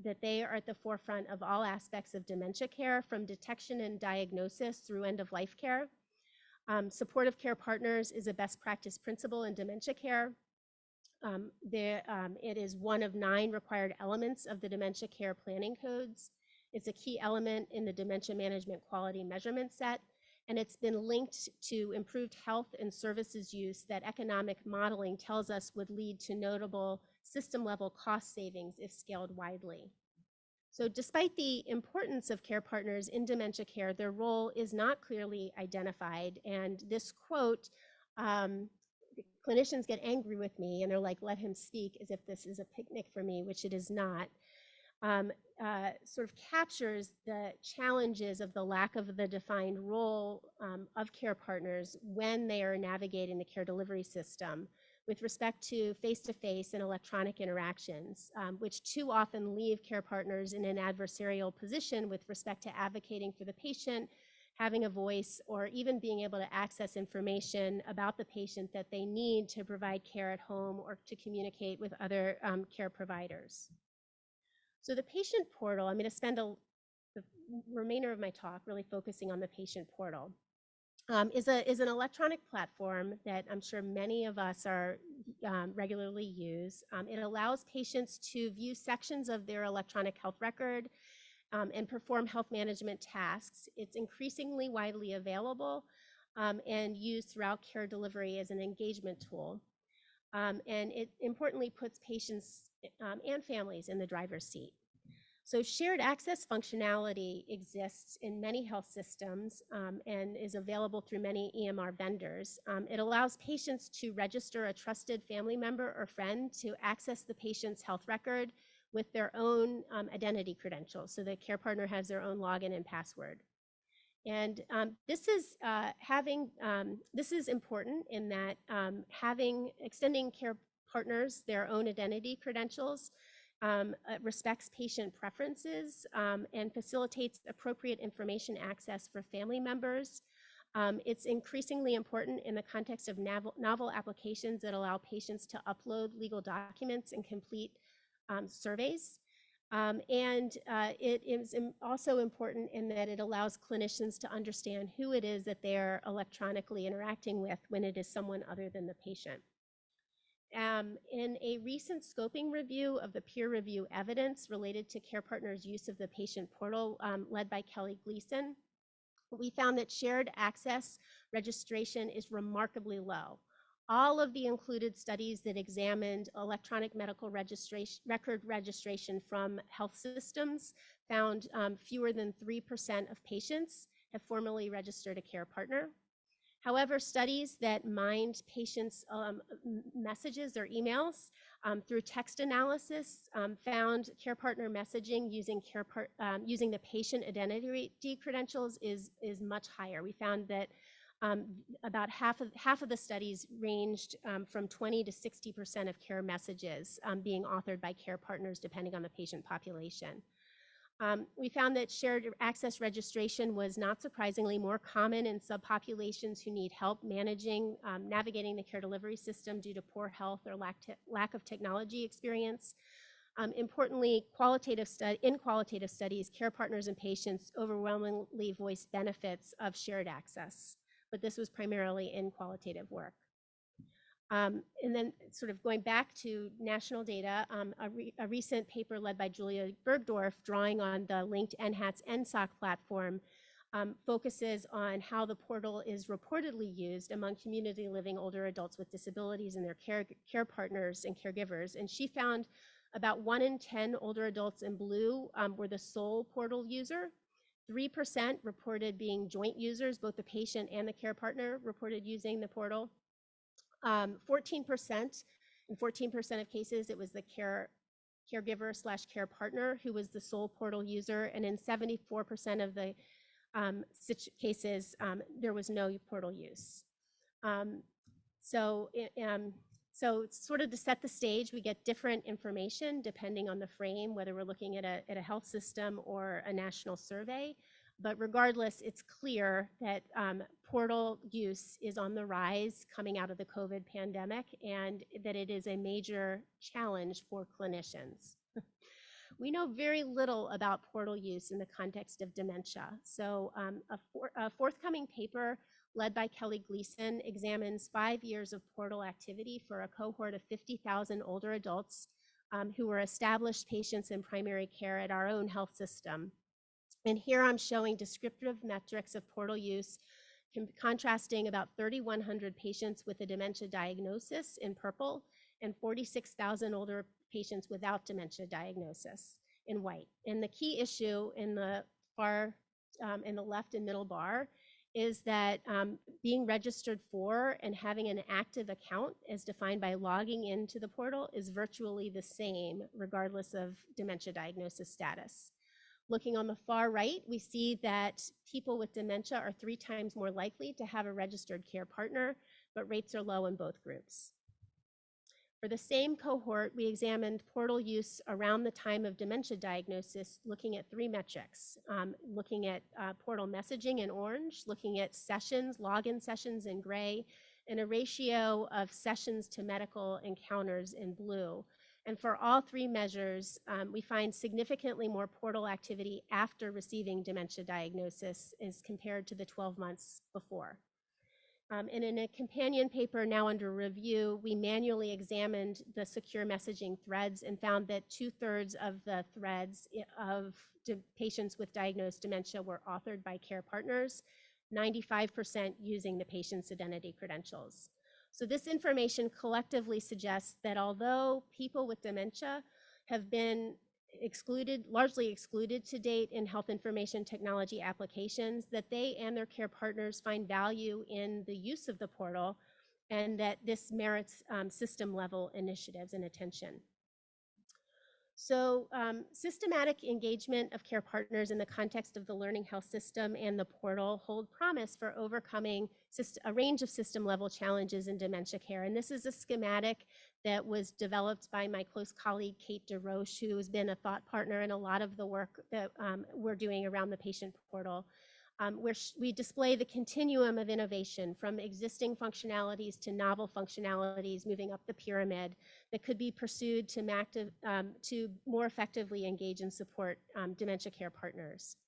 that they are at the forefront of all aspects of dementia care, from detection and diagnosis through end-of-life care. Supportive care partners is a best practice principle in dementia care. It is one of 9 required elements of the dementia care planning codes. It's a key element in the dementia management quality measurement set, and it's been linked to improved health and services use that economic modeling tells us would lead to notable system-level cost savings if scaled widely. So despite the importance of care partners in dementia care, their role is not clearly identified. And this quote, clinicians get angry with me and they're like, let him speak, as if this is a picnic for me, which it is not. Sort of captures the challenges of the lack of the defined role of care partners when they are navigating the care delivery system with respect to face-to-face and electronic interactions, which too often leave care partners in an adversarial position with respect to advocating for the patient, having a voice, or even being able to access information about the patient that they need to provide care at home or to communicate with other care providers. So the patient portal, I'm going to spend the remainder of my talk really focusing on the patient portal. Is an electronic platform that I'm sure many of us are regularly use. It allows patients to view sections of their electronic health record and perform health management tasks. It's increasingly widely available and used throughout care delivery as an engagement tool. And it importantly puts patients and families in the driver's seat. So shared access functionality exists in many health systems and is available through many EMR vendors. It allows patients to register a trusted family member or friend to access the patient's health record with their own identity credentials. So the care partner has their own login and password. And this is important in that extending care partners their own identity credentials respects patient preferences and facilitates appropriate information access for family members. It's increasingly important in the context of novel applications that allow patients to upload legal documents and complete surveys. It is also important in that it allows clinicians to understand who it is that they're electronically interacting with when it is someone other than the patient. In a recent scoping review of the peer review evidence related to care partners' use of the patient portal led by Kelly Gleason, we found that shared access registration is remarkably low. All of the included studies that examined electronic medical record registration from health systems found fewer than 3% of patients have formally registered a care partner. However, studies that mined patients' messages or emails through text analysis found care partner messaging using using the patient identity credentials is much higher. We found that about half of the studies ranged from 20 to 60% of care messages being authored by care partners, depending on the patient population. We found that shared access registration was not surprisingly more common in subpopulations who need help managing, navigating the care delivery system due to poor health or lack of technology experience. Importantly, in qualitative studies, care partners and patients overwhelmingly voiced benefits of shared access, but this was primarily in qualitative work. And then sort of going back to national data, a recent paper led by Julia Bergdorf drawing on the linked NHATS NSOC platform focuses on how the portal is reportedly used among community living older adults with disabilities and their care partners and caregivers. And she found about 1 in 10 older adults in blue were the sole portal user. 3% reported being joint users, both the patient and the care partner reported using the portal. 14%, in 14% of cases, it was the caregiver / care partner who was the sole portal user, and in 74% of the cases, there was no portal use. So sort of to set the stage, we get different information depending on the frame, whether we're looking at a health system or a national survey. But regardless, it's clear that portal use is on the rise coming out of the COVID pandemic, and that it is a major challenge for clinicians. We know very little about portal use in the context of dementia. So a forthcoming paper led by Kelly Gleason examines 5 years of portal activity for a cohort of 50,000 older adults who were established patients in primary care at our own health system. And here I'm showing descriptive metrics of portal use, contrasting about 3,100 patients with a dementia diagnosis in purple and 46,000 older patients without dementia diagnosis in white. And the key issue in the in the left and middle bar is that being registered for and having an active account as defined by logging into the portal is virtually the same regardless of dementia diagnosis status. Looking on the far right, we see that people with dementia are 3 times more likely to have a registered care partner, but rates are low in both groups. For the same cohort, we examined portal use around the time of dementia diagnosis, looking at 3 metrics, looking at portal messaging in orange, looking at sessions, login sessions in gray, and a ratio of sessions to medical encounters in blue. And for all 3 measures, we find significantly more portal activity after receiving dementia diagnosis as compared to the 12 months before. And in a companion paper now under review, we manually examined the secure messaging threads and found that 2/3 of the threads of patients with diagnosed dementia were authored by care partners, 95% using the patient's identity credentials. So this information collectively suggests that although people with dementia have been largely excluded to date in health information technology applications, that they and their care partners find value in the use of the portal, and that this merits system level initiatives and attention. So systematic engagement of care partners in the context of the learning health system and the portal hold promise for overcoming a range of system level challenges in dementia care. And this is a schematic that was developed by my close colleague, Kate DeRoche, who has been a thought partner in a lot of the work that we're doing around the patient portal. Where we display the continuum of innovation from existing functionalities to novel functionalities moving up the pyramid that could be pursued to more effectively engage and support dementia care partners.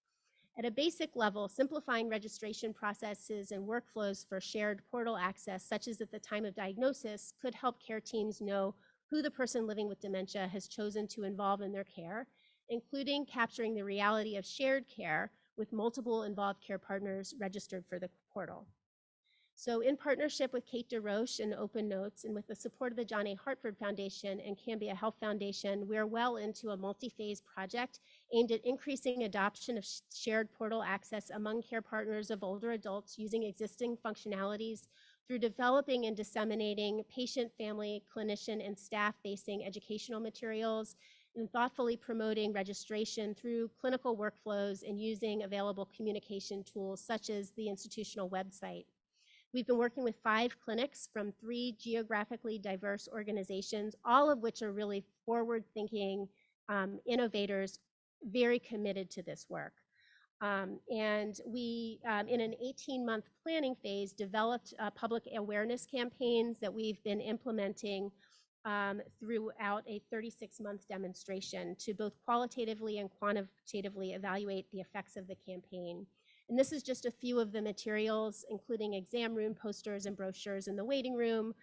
At a basic level, simplifying registration processes and workflows for shared portal access, such as at the time of diagnosis, could help care teams know who the person living with dementia has chosen to involve in their care, including capturing the reality of shared care with multiple involved care partners registered for the portal. So in partnership with Kate DeRoche and Open Notes, and with the support of the John A. Hartford Foundation and Cambia Health Foundation, we're well into a multi-phase project aimed at increasing adoption of shared portal access among care partners of older adults using existing functionalities through developing and disseminating patient, family, clinician, and staff-facing educational materials, and thoughtfully promoting registration through clinical workflows and using available communication tools such as the institutional website. We've been working with 5 clinics from 3 geographically diverse organizations, all of which are really forward-thinking innovators, very committed to this work. And we, in an 18-month planning phase, developed public awareness campaigns that we've been implementing throughout a 36-month demonstration to both qualitatively and quantitatively evaluate the effects of the campaign. And this is just a few of the materials, including exam room posters and brochures in the waiting room,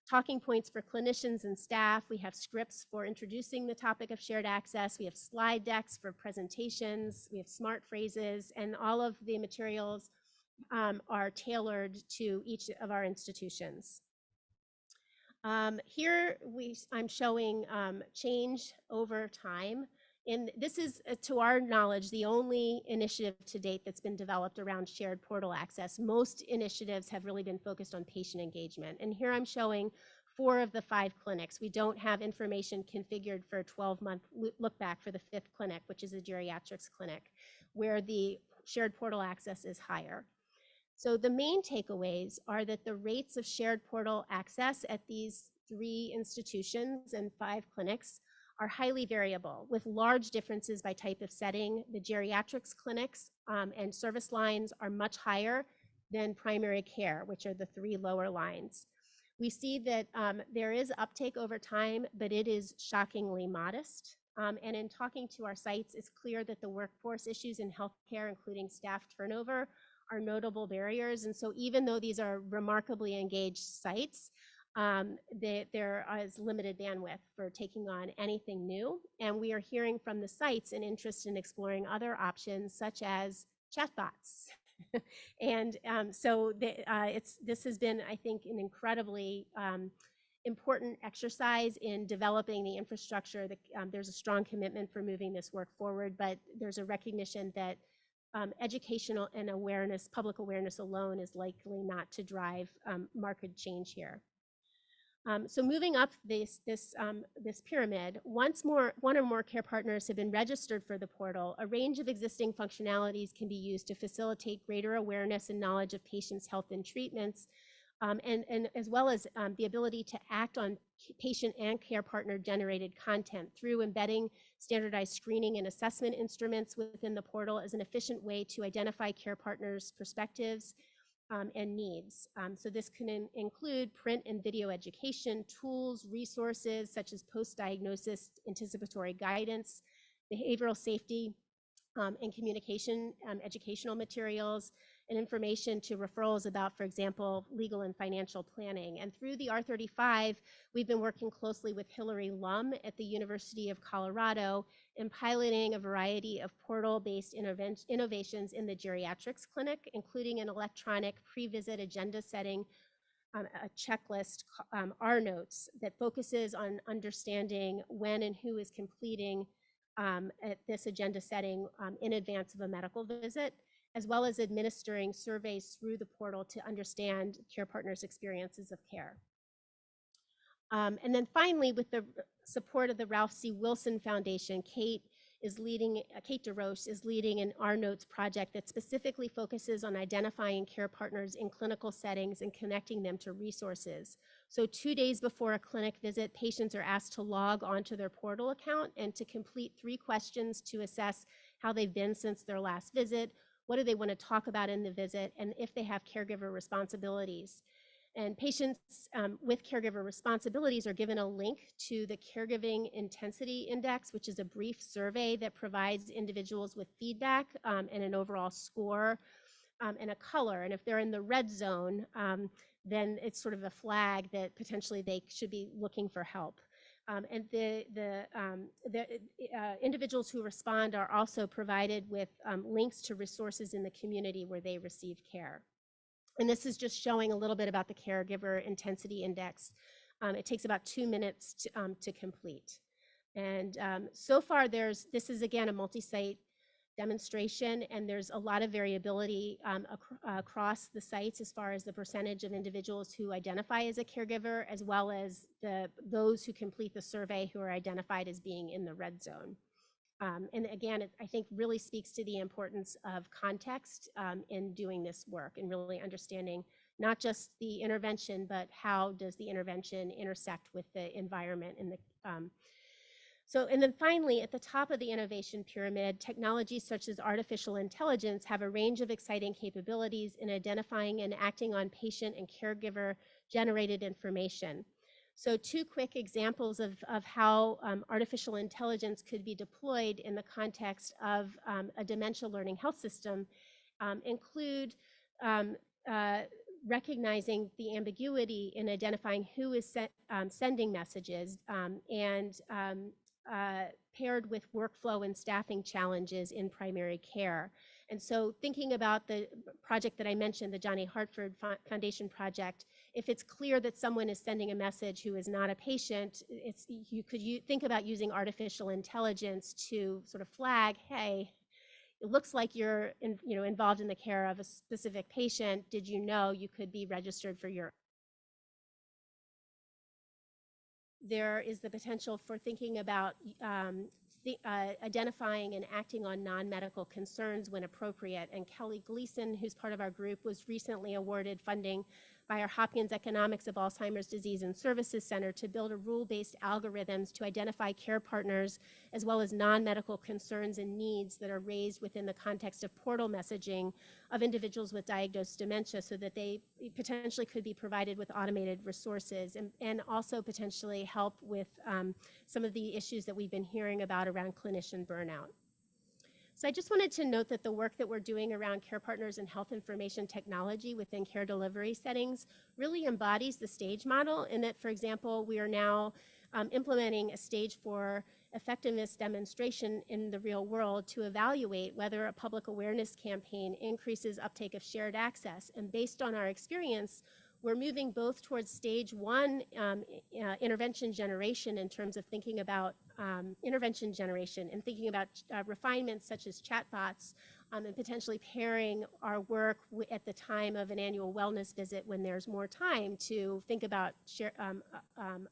talking points for clinicians and staff. We have scripts for introducing the topic of shared access. We have slide decks for presentations. We have smart phrases, and all of the materials are tailored to each of our institutions. Here I'm showing change over time. And this is, to our knowledge, the only initiative to date that's been developed around shared portal access. Most initiatives have really been focused on patient engagement. And here I'm showing 4 of the 5 clinics. We don't have information configured for a 12-month look back for the 5th clinic, which is a geriatrics clinic, where the shared portal access is higher. So the main takeaways are that the rates of shared portal access at these 3 institutions and 5 clinics are highly variable, with large differences by type of setting. The geriatrics clinics and service lines are much higher than primary care, which are the 3 lower lines. We see that there is uptake over time, but it is shockingly modest. And in talking to our sites, it's clear that the workforce issues in healthcare, including staff turnover, are notable barriers. And so even though these are remarkably engaged sites, there is limited bandwidth for taking on anything new. And we are hearing from the sites an interest in exploring other options such as chatbots. And so this has been, I think, an incredibly important exercise in developing the infrastructure. There's a strong commitment for moving this work forward, but there's a recognition that educational and awareness, public awareness alone is likely not to drive market change here. So moving up this pyramid, one or more care partners have been registered for the portal, a range of existing functionalities can be used to facilitate greater awareness and knowledge of patients' health and treatments, and as well as the ability to act on patient and care partner generated content through embedding standardized screening and assessment instruments within the portal as an efficient way to identify care partners' perspectives and needs. So this can include print and video education, tools, resources such as post-diagnosis anticipatory guidance, behavioral safety and communication educational materials, and information to referrals about, for example, legal and financial planning. And through the R35, we've been working closely with Hillary Lum at the University of Colorado in piloting a variety of portal-based innovations in the geriatrics clinic, including an electronic pre-visit agenda setting, a checklist, R notes, that focuses on understanding when and who is completing at this agenda setting in advance of a medical visit, as well as administering surveys through the portal to understand care partners' experiences of care. And then finally, with the support of the Ralph C. Wilson Foundation, Kate DeRoche is leading an R Notes project that specifically focuses on identifying care partners in clinical settings and connecting them to resources. So 2 days before a clinic visit, patients are asked to log onto their portal account and to complete 3 questions to assess how they've been since their last visit, what do they want to talk about in the visit, and if they have caregiver responsibilities. And patients with caregiver responsibilities are given a link to the Caregiving Intensity Index, which is a brief survey that provides individuals with feedback and an overall score and a color. And if they're in the red zone, then it's sort of a flag that potentially they should be looking for help. And the individuals who respond are also provided with links to resources in the community where they receive care. And this is just showing a little bit about the Caregiver Intensity Index. It takes about 2 minutes to complete. And so far, this is again a multi-site demonstration, and there's a lot of variability across the sites as far as the percentage of individuals who identify as a caregiver, as well as those who complete the survey who are identified as being in the red zone. And again, I think really speaks to the importance of context in doing this work and really understanding not just the intervention, but how does the intervention intersect with the environment and the and then finally, at the top of the innovation pyramid, technologies such as artificial intelligence have a range of exciting capabilities in identifying and acting on patient and caregiver generated information. So two quick examples of how artificial intelligence could be deployed in the context of a dementia learning health system include um, uh, recognizing the ambiguity in identifying who is sending messages paired with workflow and staffing challenges in primary care. And so thinking about the project that I mentioned, the Johnny Hartford Foundation project, if it's clear that someone is sending a message who is not a patient, you could think about using artificial intelligence to sort of flag, hey, it looks like you're involved in the care of a specific patient. Did you know you could be registered for your there is the potential for thinking about identifying and acting on non-medical concerns when appropriate. And Kelly Gleason, who's part of our group, was recently awarded funding by our Hopkins Economics of Alzheimer's Disease and Services Center to build a rule-based algorithms to identify care partners as well as non-medical concerns and needs that are raised within the context of portal messaging of individuals with diagnosed dementia so that they potentially could be provided with automated resources and also potentially help with some of the issues that we've been hearing about around clinician burnout. So I just wanted to note that the work that we're doing around care partners and health information technology within care delivery settings really embodies the STAGE model in that, for example, we are now implementing a stage 4 effectiveness demonstration in the real world to evaluate whether a public awareness campaign increases uptake of shared access. And based on our experience, we're moving both towards stage 1 intervention generation in terms of thinking about intervention generation and thinking about refinements such as chatbots and potentially pairing our work at the time of an annual wellness visit when there's more time to think about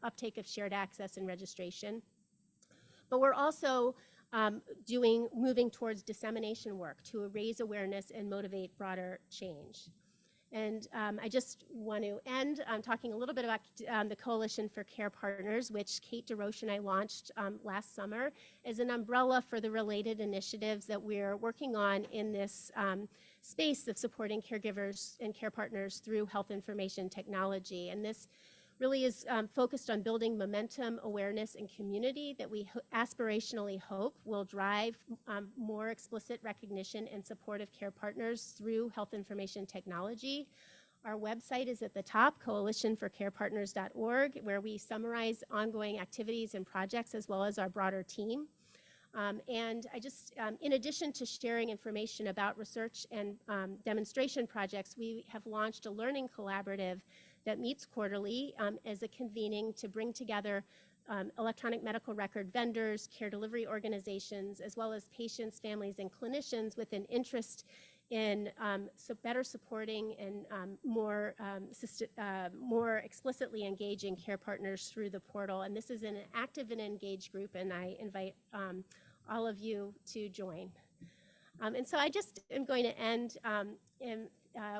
uptake of shared access and registration. But we're also moving towards dissemination work to raise awareness and motivate broader change. And I just want to end talking a little bit about the Coalition for Care Partners, which Kate DeRoche and I launched last summer as an umbrella for the related initiatives that we're working on in this space of supporting caregivers and care partners through health information technology. And this really is focused on building momentum, awareness, and community that we aspirationally hope will drive more explicit recognition and support of care partners through health information technology. Our website is at the top, coalitionforcarepartners.org, where we summarize ongoing activities and projects as well as our broader team. And I just, in addition to sharing information about research and demonstration projects, we have launched a learning collaborative that meets quarterly as a convening to bring together electronic medical record vendors, care delivery organizations, as well as patients, families, and clinicians with an interest in better supporting and more explicitly engaging care partners through the portal. And this is an active and engaged group, and I invite all of you to join. And so I just am going to end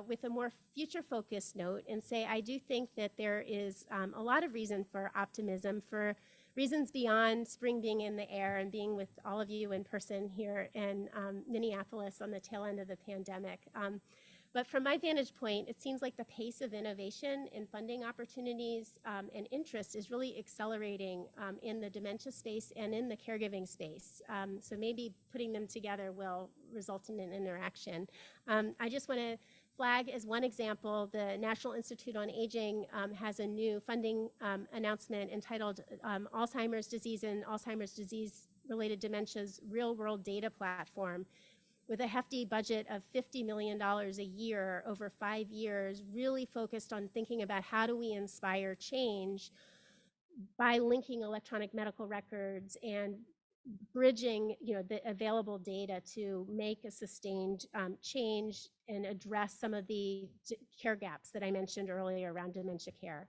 with a more future-focused note and say I do think that there is a lot of reason for optimism, for reasons beyond spring being in the air and being with all of you in person here in Minneapolis on the tail end of the pandemic. But from my vantage point, it seems like the pace of innovation and funding opportunities and interest is really accelerating in the dementia space and in the caregiving space. So maybe putting them together will result in an interaction. I just want to flag as one example, the National Institute on Aging has a new funding announcement entitled Alzheimer's Disease and Alzheimer's Disease-Related Dementias Real-World Data Platform, with a hefty budget of $50 million a year over 5 years, really focused on thinking about how do we inspire change by linking electronic medical records and bridging, the available data to make a sustained change and address some of the care gaps that I mentioned earlier around dementia care.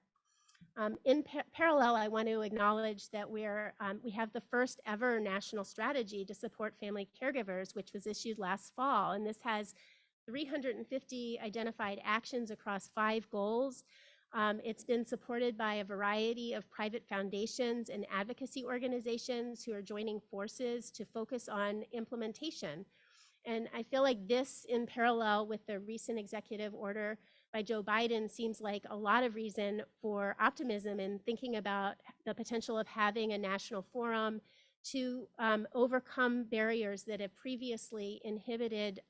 In parallel, I want to acknowledge that we have the first ever national strategy to support family caregivers, which was issued last fall. And this has 350 identified actions across 5 goals. It's been supported by a variety of private foundations and advocacy organizations who are joining forces to focus on implementation. And I feel like this, in parallel with the recent executive order by Joe Biden, seems like a lot of reason for optimism in thinking about the potential of having a national forum to overcome barriers that have previously inhibited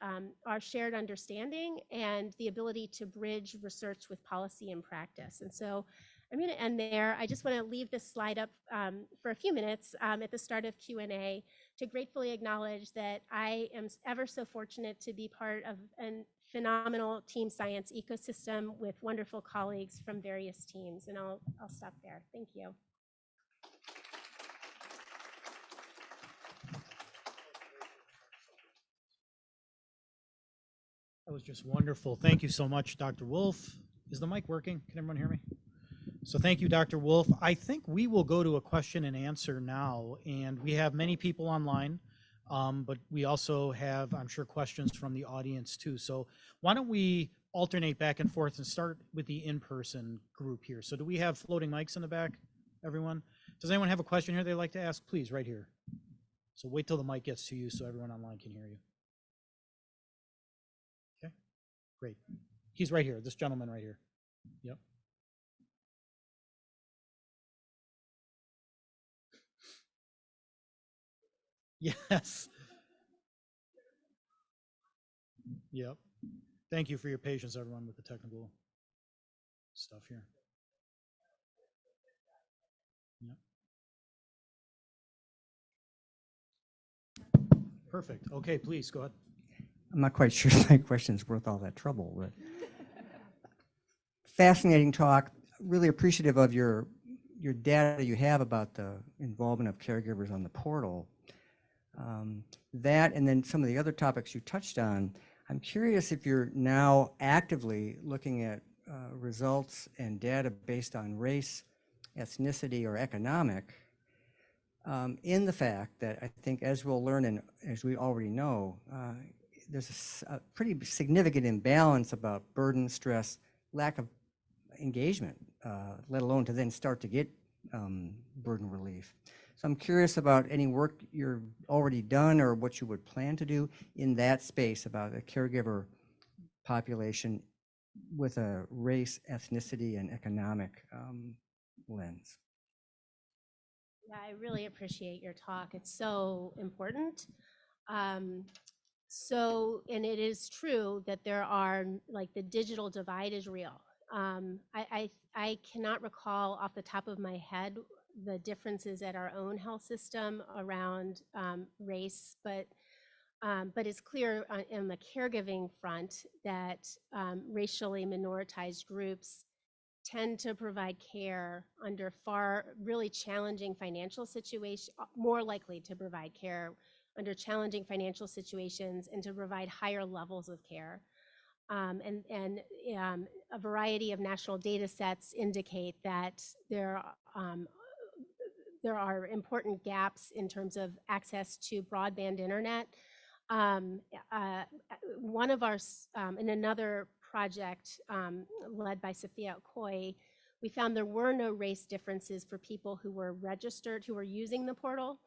our shared understanding and the ability to bridge research with policy and practice. And so I'm going to end there. I just want to leave this slide up for a few minutes at the start of Q&A to gratefully acknowledge that I am ever so fortunate to be part of a phenomenal team science ecosystem with wonderful colleagues from various teams. And I'll stop there. Thank you. That was just wonderful. Thank you so much, Dr. Wolff. Is the mic working? Can everyone hear me? So thank you, Dr. Wolff. I think we will go to a question and answer now, and we have many people online, but we also have, I'm sure, questions from the audience too. So why don't we alternate back and forth and start with the in-person group here. So do we have floating mics in the back, everyone? Does anyone have a question here they'd like to ask? Please, right here. So wait till the mic gets to you so everyone online can hear you. Okay, great. He's right here, this gentleman right here. Yep. Yes. Yep. Thank you for your patience, everyone, with the technical stuff here. Yep. Perfect. Okay, please go ahead. I'm not quite sure my question's worth all that trouble, but fascinating talk. Really appreciative of your data you have about the involvement of caregivers on the portal. That and then some of the other topics you touched on. I'm curious if you're now actively looking at results and data based on race, ethnicity, or economic, in the fact that I think, as we'll learn and as we already know, there's a pretty significant imbalance about burden, stress, lack of engagement, let alone to then start to get burden relief. So I'm curious about any work you're already done or what you would plan to do in that space about a caregiver population with a race, ethnicity, and economic lens. Yeah, I really appreciate your talk. It's so important. And it is true that there are, like, the digital divide is real. I cannot recall off the top of my head the differences at our own health system around race, but it's clear on the caregiving front that racially minoritized groups tend to provide care under really challenging financial situations, more likely to provide care under challenging financial situations and to provide higher levels of care. And a variety of national data sets indicate that there are important gaps in terms of access to broadband internet. One of our, in another project led by Sophia Okoye, we found there were no race differences for people who were registered, who were using the portal,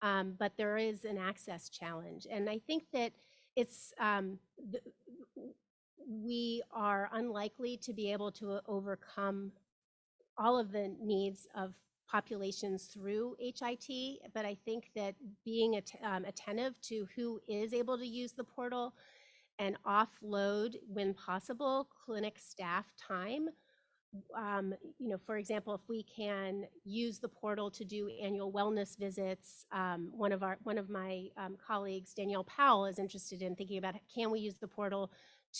but there is an access challenge. And I think that it's, we are unlikely to be able to overcome all of the needs of populations through HIT, but I think that being attentive to who is able to use the portal and offload, when possible, clinic staff time. For example, if we can use the portal to do annual wellness visits, one of my colleagues, Danielle Powell, is interested in thinking about, can we use the portal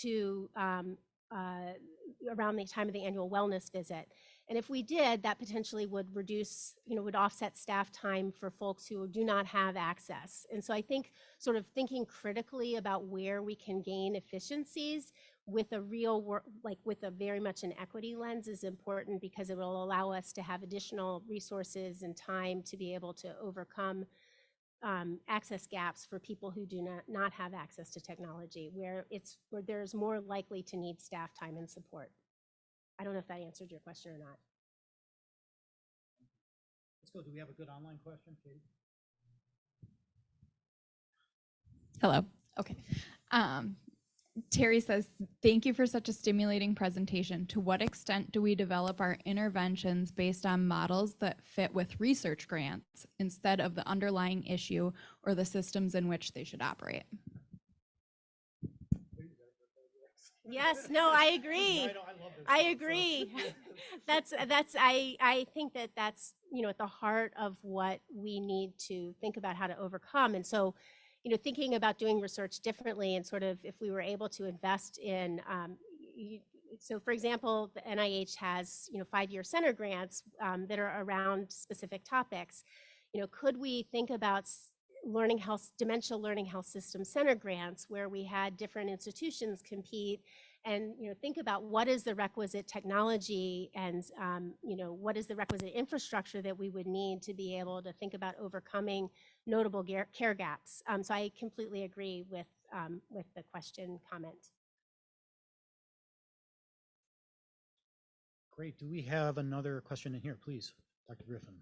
to around the time of the annual wellness visit? And if we did, that potentially would reduce, would offset staff time for folks who do not have access. And so I think sort of thinking critically about where we can gain efficiencies with a real work, like with a very much an equity lens, is important, because it will allow us to have additional resources and time to be able to overcome access gaps for people who do not have access to technology, where there's more likely to need staff time and support. I don't know if that answered your question or not. Let's go. Do we have a good online question, Katie? Hello. Okay. Terry says, thank you for such a stimulating presentation. To what extent do we develop our interventions based on models that fit with research grants instead of the underlying issue or the systems in which they should operate? Yes, no, I agree. I agree. I think that's, at the heart of what we need to think about how to overcome. And so, thinking about doing research differently, and sort of if we were able to invest in, so for example, the NIH has, 5-year center grants that are around specific topics. Could we think about dementia learning health system center grants, where we had different institutions compete and think about what is the requisite technology and what is the requisite infrastructure that we would need to be able to think about overcoming notable care gaps. So I completely agree with the question comment. Great. Do we have another question in here, please, Dr. Griffin?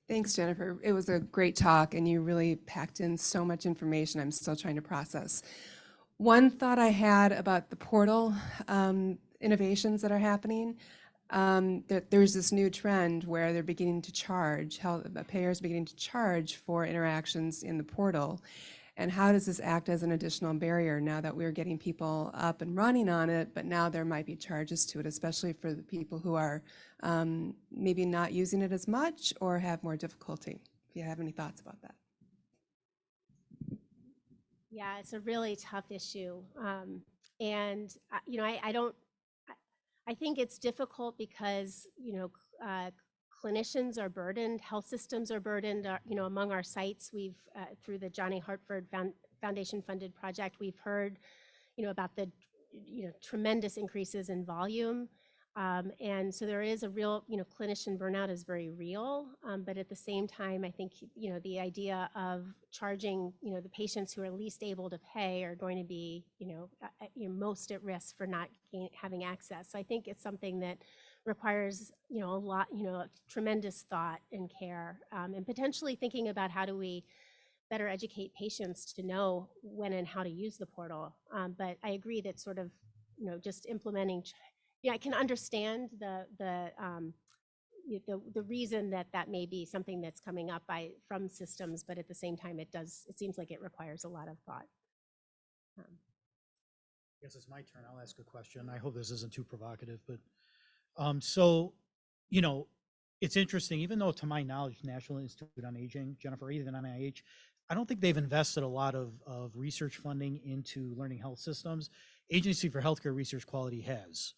Thanks, Jennifer. It was a great talk, and you really packed in so much information I'm still trying to process. One thought I had about the portal innovations that are happening, that there's this new trend where they're beginning to charge, how payers are beginning to charge for interactions in the portal. And how does this act as an additional barrier now that we're getting people up and running on it, but now there might be charges to it, especially for the people who are maybe not using it as much or have more difficulty? If you have any thoughts about that. Yeah, it's a really tough issue. And, I think it's difficult because, clinicians are burdened, health systems are burdened. Among our sites, we've, through the Johnny Hartford Foundation funded project, we've heard, about the, tremendous increases in volume. And so there is a real, clinician burnout is very real. But at the same time, I think, the idea of charging, the patients who are least able to pay are going to be, most at risk for not having access. So I think it's something that requires, a lot, tremendous thought and care, and potentially thinking about how do we better educate patients to know when and how to use the portal. But I agree that sort of, just implementing. I can understand the reason that may be something that's coming up from systems, but at the same time, it seems like it requires a lot of thought. I guess it's my turn. I'll ask a question. I hope this isn't too provocative, but so, it's interesting, even though to my knowledge, National Institute on Aging, Jennifer, even NIH, I don't think they've invested a lot of research funding into learning health systems. Agency for Healthcare Research Quality has.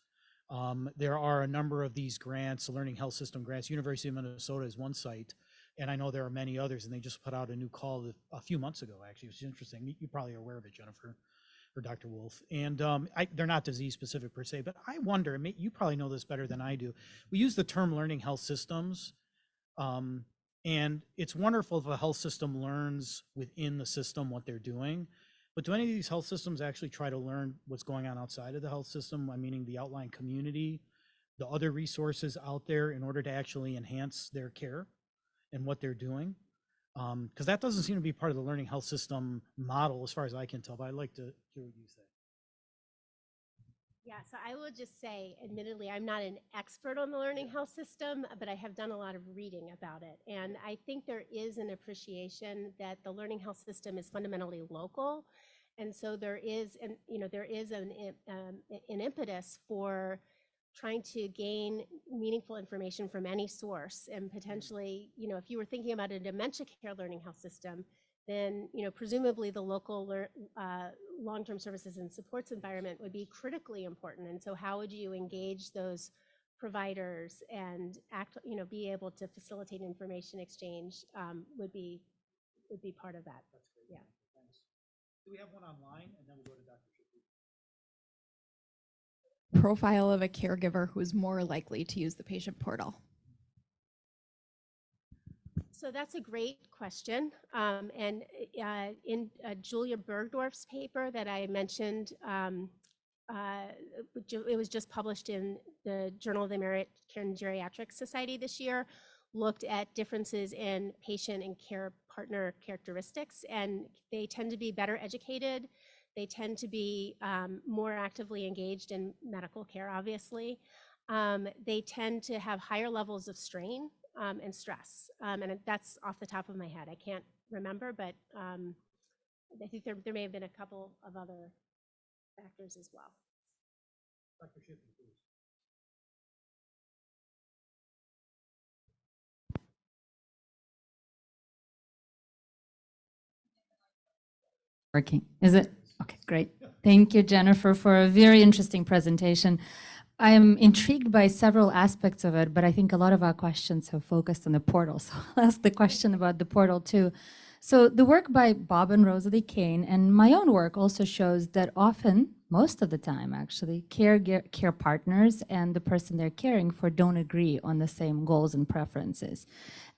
There are a number of these grants, learning health system grants. University of Minnesota is one site, and I know there are many others, and they just put out a new call a few months ago, actually, which is interesting. You probably are aware of it, Jennifer or Dr. Wolff. And they're not disease specific per se, but I wonder, you probably know this better than I do. We use the term learning health systems, and it's wonderful if a health system learns within the system what they're doing. But do any of these health systems actually try to learn what's going on outside of the health system? I mean, the outlying community, the other resources out there, in order to actually enhance their care and what they're doing? Because that doesn't seem to be part of the learning health system model, as far as I can tell, but I'd like to hear what you say. Yeah, so I will just say, admittedly, I'm not an expert on the learning health system, but I have done a lot of reading about it. And I think there is an appreciation that the learning health system is fundamentally local. And so there is an impetus for trying to gain meaningful information from any source. And potentially, if you were thinking about a dementia care learning health system, then presumably the local long-term services and supports environment would be critically important. And so how would you engage those providers and be able to facilitate information exchange would be part of that. That's great. Yeah. Thanks. Do we have one online? And then we'll go to Dr. Shipley. Profile of a caregiver who is more likely to use the patient portal. So that's a great question. And in Julia Bergdorf's paper that I mentioned, it was just published in the Journal of the American Geriatric Society this year, looked at differences in patient and care partner characteristics, and they tend to be better educated. They tend to be more actively engaged in medical care, obviously. They tend to have higher levels of strain and stress. And that's off the top of my head. I can't remember, but I think there may have been a couple of other factors as well. Dr. Shipley, please. Working. Is it? Okay, great. Thank you, Jennifer, for a very interesting presentation. I am intrigued by several aspects of it, but I think a lot of our questions have focused on the portal. So I'll ask the question about the portal too. So the work by Bob and Rosalie Kane and my own work also shows that often, most of the time actually, care partners and the person they're caring for don't agree on the same goals and preferences.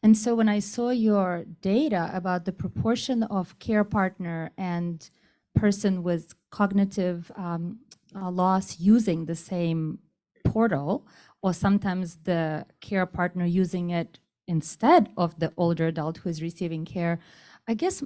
And so when I saw your data about the proportion of care partner and person with cognitive loss using the same portal, or sometimes the care partner using it instead of the older adult who is receiving care, I guess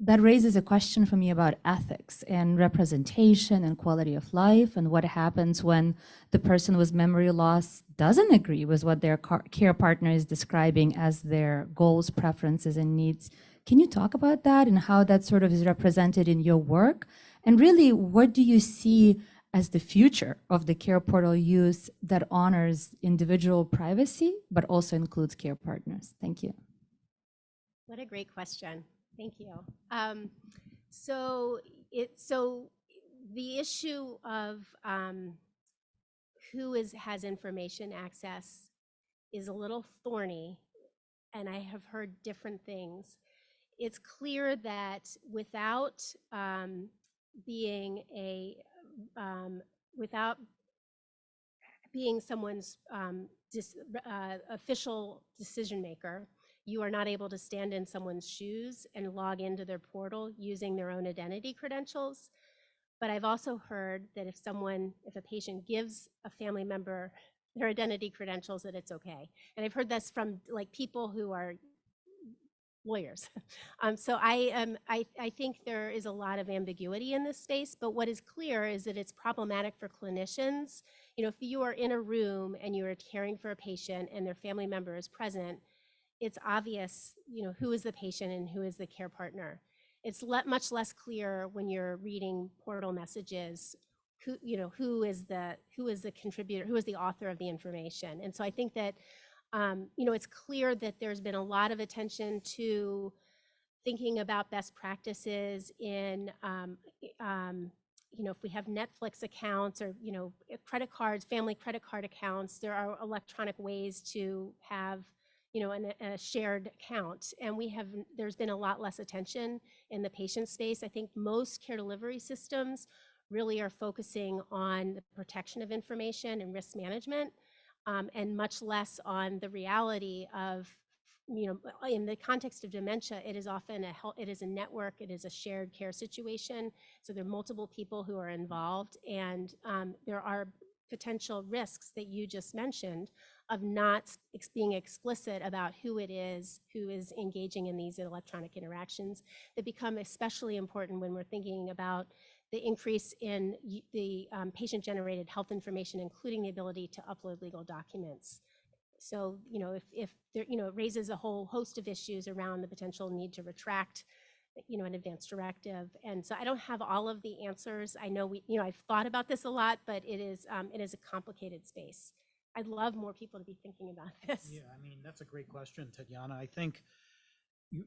that raises a question for me about ethics and representation and quality of life, and what happens when the person with memory loss doesn't agree with what their care partner is describing as their goals, preferences, and needs. Can you talk about that and how that sort of is represented in your work? And really, what do you see as the future of the care portal use that honors individual privacy, but also includes care partners? Thank you. What a great question. Thank you. So the issue of who has information access is a little thorny, and I have heard different things. It's clear that without being someone's official decision maker, you are not able to stand in someone's shoes and log into their portal using their own identity credentials. But I've also heard that if a patient gives a family member their identity credentials, that it's okay. And I've heard this from like people who are lawyers. So I think there is a lot of ambiguity in this space, but what is clear is that it's problematic for clinicians. You know, if you are in a room and you are caring for a patient and their family member is present, it's obvious, you know, who is the patient and who is the care partner. It's much less clear when you're reading portal messages, who is the contributor, who is the author of the information. And so I think that, it's clear that there's been a lot of attention to thinking about best practices in, if we have Netflix accounts or, credit cards, family credit card accounts, there are electronic ways to have a shared account. And there's been a lot less attention in the patient space. I think most care delivery systems really are focusing on the protection of information and risk management, and much less on the reality of, in the context of dementia, it is often it is a network, it is a shared care situation. So there are multiple people who are involved, and there are potential risks that you just mentioned of not being explicit about who it is who is engaging in these electronic interactions, that become especially important when we're thinking about the increase in the patient-generated health information, including the ability to upload legal documents. So, if there, it raises a whole host of issues around the potential need to retract, an advance directive. And so I don't have all of the answers. I know I've thought about this a lot, but it is a complicated space. I'd love more people to be thinking about this. Yeah, I mean, that's a great question, Tatiana. I think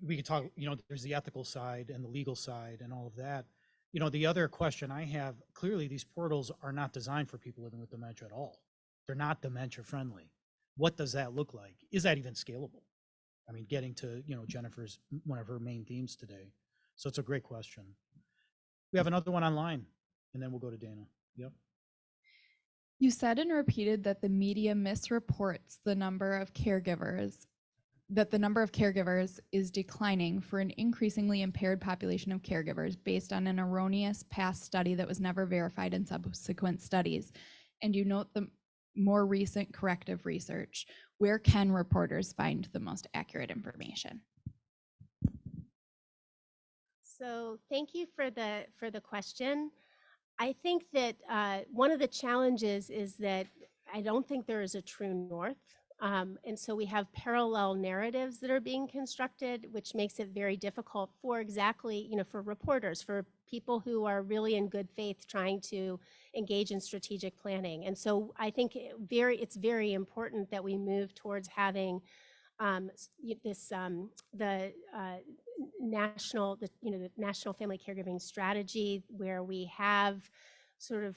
we could talk, there's the ethical side and the legal side and all of that. The other question I have, clearly these portals are not designed for people living with dementia at all. they're not dementia friendly. What does that look like? Is that even scalable? I mean, getting to, Jennifer's, one of her main themes today. So it's a great question. We have another one online, and then we'll go to Dana. Yep. You said and repeated that the media misreports the number of caregivers, that the number of caregivers is declining for an increasingly impaired population of caregivers based on an erroneous past study that was never verified in subsequent studies. And you note the more recent corrective research. Where can reporters find the most accurate information? So thank you for the question. I think that one of the challenges is that I don't think there is a true north. And so we have parallel narratives that are being constructed, which makes it very difficult for for reporters, for people who are really in good faith trying to engage in strategic planning. And so I think it's very important that we move towards having the national family caregiving strategy, where we have sort of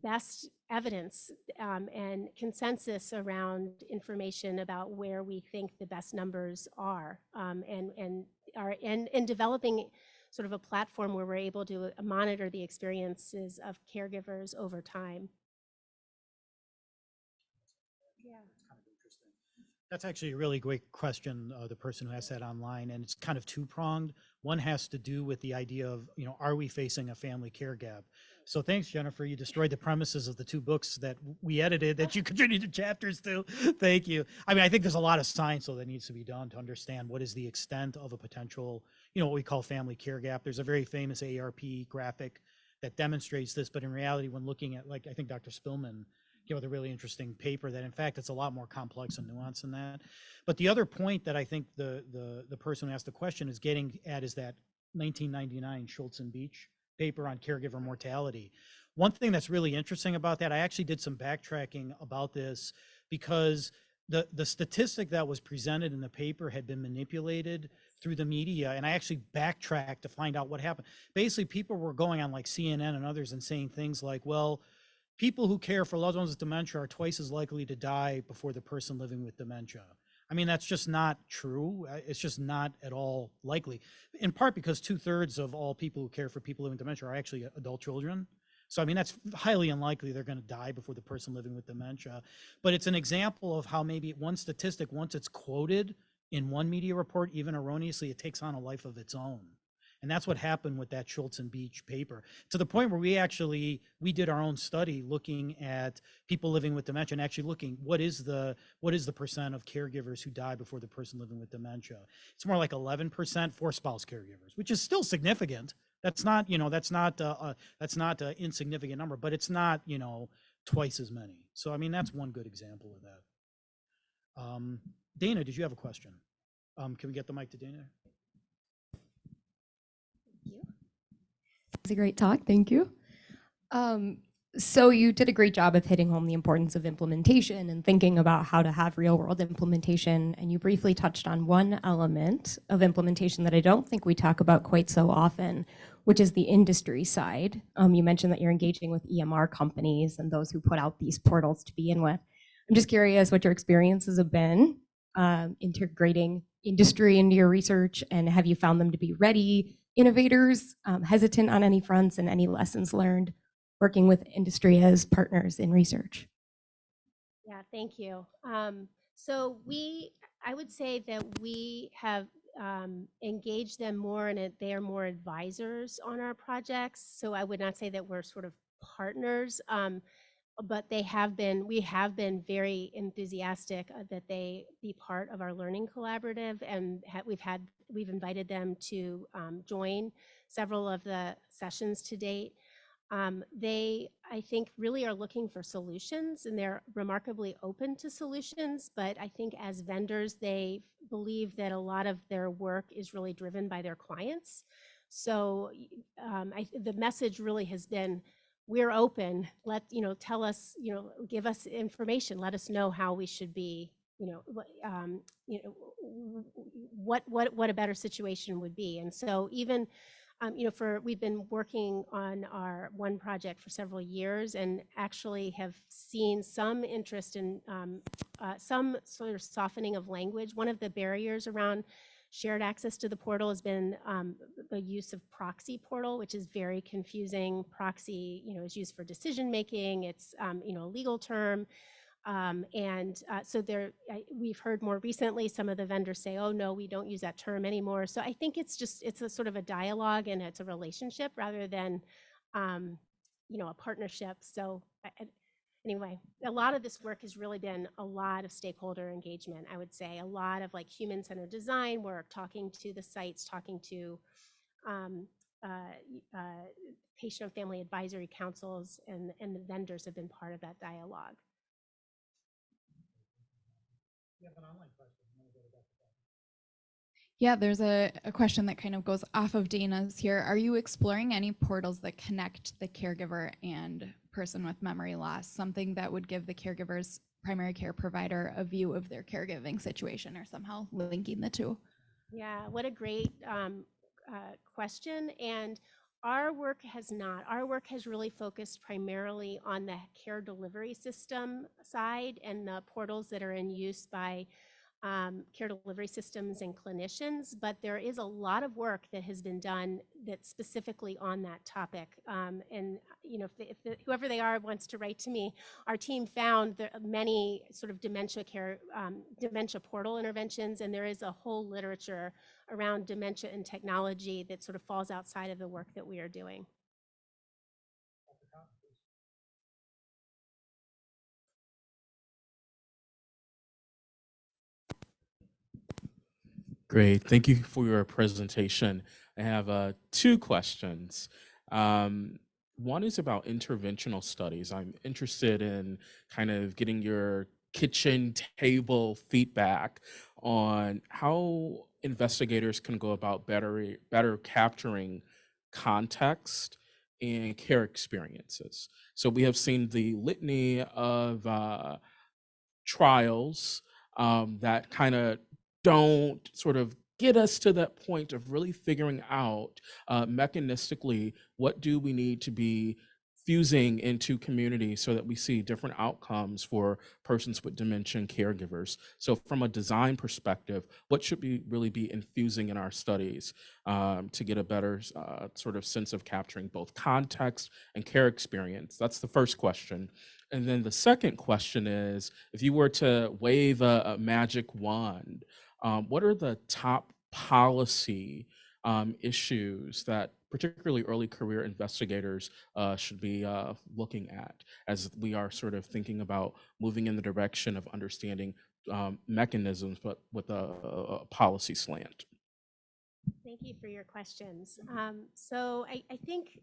best evidence and consensus around information about where we think the best numbers are, and developing sort of a platform where we're able to monitor the experiences of caregivers over time. Yeah. Kind of interesting. That's actually a really great question, the person who asked that online, and it's kind of two-pronged. One has to do with the idea of, are we facing a family care gap? So thanks, Jennifer. You destroyed the premises of the two books that we edited that you contributed chapters to. Thank you. I mean, I think there's a lot of science, though, that needs to be done to understand what is the extent of a potential, what we call family care gap. There's a very famous AARP graphic that demonstrates this, but in reality, when looking at, like, I think Dr. Spillman came with a really interesting paper that, in fact, it's a lot more complex and nuanced than that. But the other point that I think the person who asked the question is getting at is that 1999 Schultz and Beach paper on caregiver mortality. One thing that's really interesting about that, I actually did some backtracking about this, because the statistic that was presented in the paper had been manipulated through the media, and I actually backtracked to find out what happened. Basically, people were going on like CNN and others and saying things like, well, people who care for loved ones with dementia are twice as likely to die before the person living with dementia. I mean, that's just not true. It's just not at all likely, in part because 2/3 of all people who care for people living with dementia are actually adult children. So, I mean, that's highly unlikely they're going to die before the person living with dementia. But it's an example of how maybe one statistic, once it's quoted in one media report, even erroneously, it takes on a life of its own. And that's what happened with that Schultz and Beach paper, to the point where we did our own study looking at people living with dementia and actually looking what is the percent of caregivers who die before the person living with dementia. It's more like 11% for spouse caregivers, which is still significant. That's not an insignificant number, but it's not, twice as many. So, I mean, that's one good example of that. Dana, did you have a question? Can we get the mic to Dana? It's a great talk. Thank you. So you did a great job of hitting home the importance of implementation and thinking about how to have real world implementation. And you briefly touched on one element of implementation that I don't think we talk about quite so often, which is the industry side. You mentioned that you're engaging with EMR companies and those who put out these portals to begin with. I'm just curious what your experiences have been integrating industry into your research, and have you found them to be ready innovators, hesitant on any fronts, and any lessons learned working with industry as partners in research? Yeah, thank you. So I would say that we have engaged them more, and they are more advisors on our projects. So I would not say that we're sort of partners, but we have been very enthusiastic that they be part of our learning collaborative, and we've invited them to join several of the sessions to date. They, I think, really are looking for solutions, and they're remarkably open to solutions, but I think as vendors, they believe that a lot of their work is really driven by their clients. So the message really has been, we're open, tell us, give us information, let us know how we should be, what a better situation would be. And so even we've been working on our one project for several years and actually have seen some interest in some sort of softening of language. One of the barriers around shared access to the portal has been the use of proxy portal, which is very confusing. Proxy, is used for decision making. It's, a legal term. We've heard more recently some of the vendors say, oh, no, we don't use that term anymore. So I think it's a sort of a dialogue and it's a relationship rather than, a partnership. So anyway, a lot of this work has really been a lot of stakeholder engagement, I would say, a lot of like human-centered design work, talking to the sites, talking to um, patient and family advisory councils, and the vendors have been part of that dialogue. You have an online question. You wanna go to Dr. Bell? Yeah, there's a question that kind of goes off of Dana's here. Are you exploring any portals that connect the caregiver and person with memory loss, something that would give the caregiver's primary care provider a view of their caregiving situation or somehow linking the two? Yeah, what a great question. And our work has not. Our work has really focused primarily on the care delivery system side and the portals that are in use by care delivery systems and clinicians, but there is a lot of work that has been done that's specifically on that topic. Whoever they are wants to write to me, our team found many sort of dementia care, dementia portal interventions, and there is a whole literature around dementia and technology that sort of falls outside of the work that we are doing. Dr. Cobb, please. Great. Thank you for your presentation. I have two questions. One is about interventional studies. I'm interested in kind of getting your kitchen table feedback on how investigators can go about better capturing context and care experiences. So we have seen the litany of trials that kind of don't sort of get us to that point of really figuring out mechanistically what do we need to be fusing into community so that we see different outcomes for persons with dementia and caregivers. So from a design perspective, what should we really be infusing in our studies to get a better sort of sense of capturing both context and care experience? That's the first question. And then the second question is, if you were to wave a magic wand, what are the top policy issues that particularly early career investigators should be looking at as we are sort of thinking about moving in the direction of understanding mechanisms, but with a policy slant? Thank you for your questions. So I think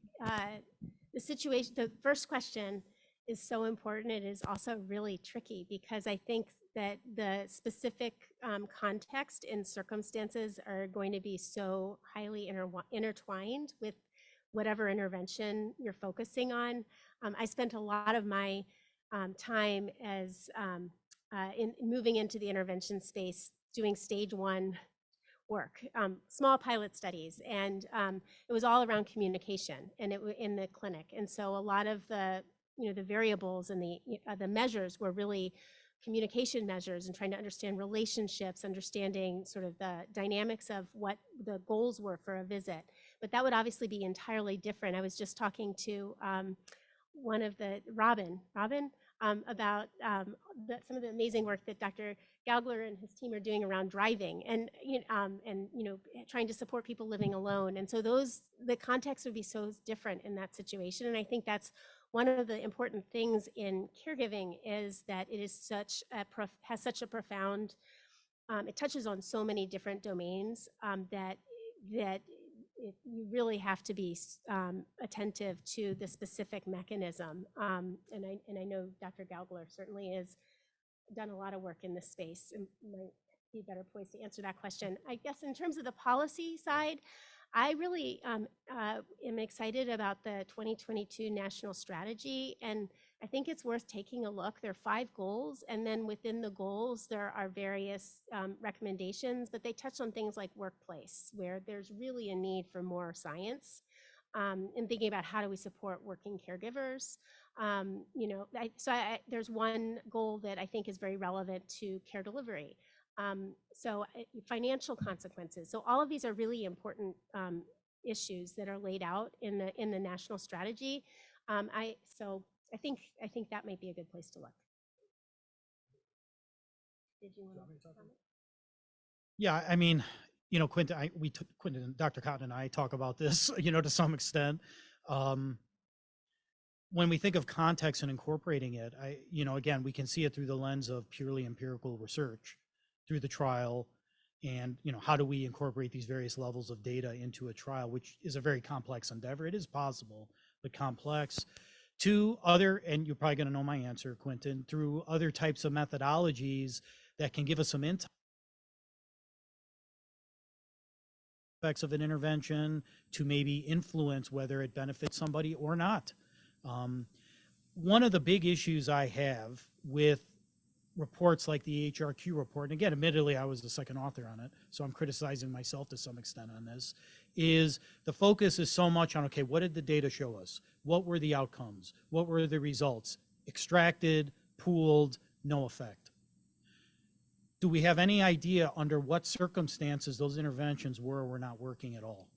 the first question is so important. It is also really tricky because I think that the specific context and circumstances are going to be so highly intertwined with whatever intervention you're focusing on. I spent a lot of my time as in moving into the intervention space doing stage 1 work, small pilot studies, and it was all around communication and in the clinic. And so a lot of the the variables and the measures were really communication measures and trying to understand relationships, understanding sort of the dynamics of what the goals were for a visit. But that would obviously be entirely different. I was just talking to one of the Robin about some of the amazing work that Dr. Gaugler and his team are doing around driving and trying to support people living alone. And so the context would be so different in that situation. And I think that's one of the important things in caregiving is that it is has such a profound, it touches on so many different domains that you really have to be attentive to the specific mechanism. And I know Dr. Gaugler certainly has done a lot of work in this space and might be better poised to answer that question. I guess in terms of the policy side, I really am excited about the 2022 national strategy and I think it's worth taking a look. There are 5 goals, and then within the goals, there are various recommendations, but they touch on things like workplace, where there's really a need for more science, and thinking about how do we support working caregivers. There's one goal that I think is very relevant to care delivery. Financial consequences. So all of these are really important issues that are laid out in the national strategy. I think that might be a good place to look. Did you want to comment? Yeah, I mean, Quentin, Quentin, Dr. Cotton and I talk about this, to some extent. When we think of context and incorporating it, again, we can see it through the lens of purely empirical research, through the trial, and, how do we incorporate these various levels of data into a trial, which is a very complex endeavor. It is possible, but complex. To other, and you're probably going to know my answer, Quentin, through other types of methodologies that can give us some insight of an intervention to maybe influence whether it benefits somebody or not. One of the big issues I have with reports like the HRQ report, and again, admittedly, I was the second author on it, so I'm criticizing myself to some extent on this, is the focus is so much on, okay, what did the data show us? What were the outcomes? What were the results? Extracted, pooled, no effect. Do we have any idea under what circumstances those interventions were or were not working at all?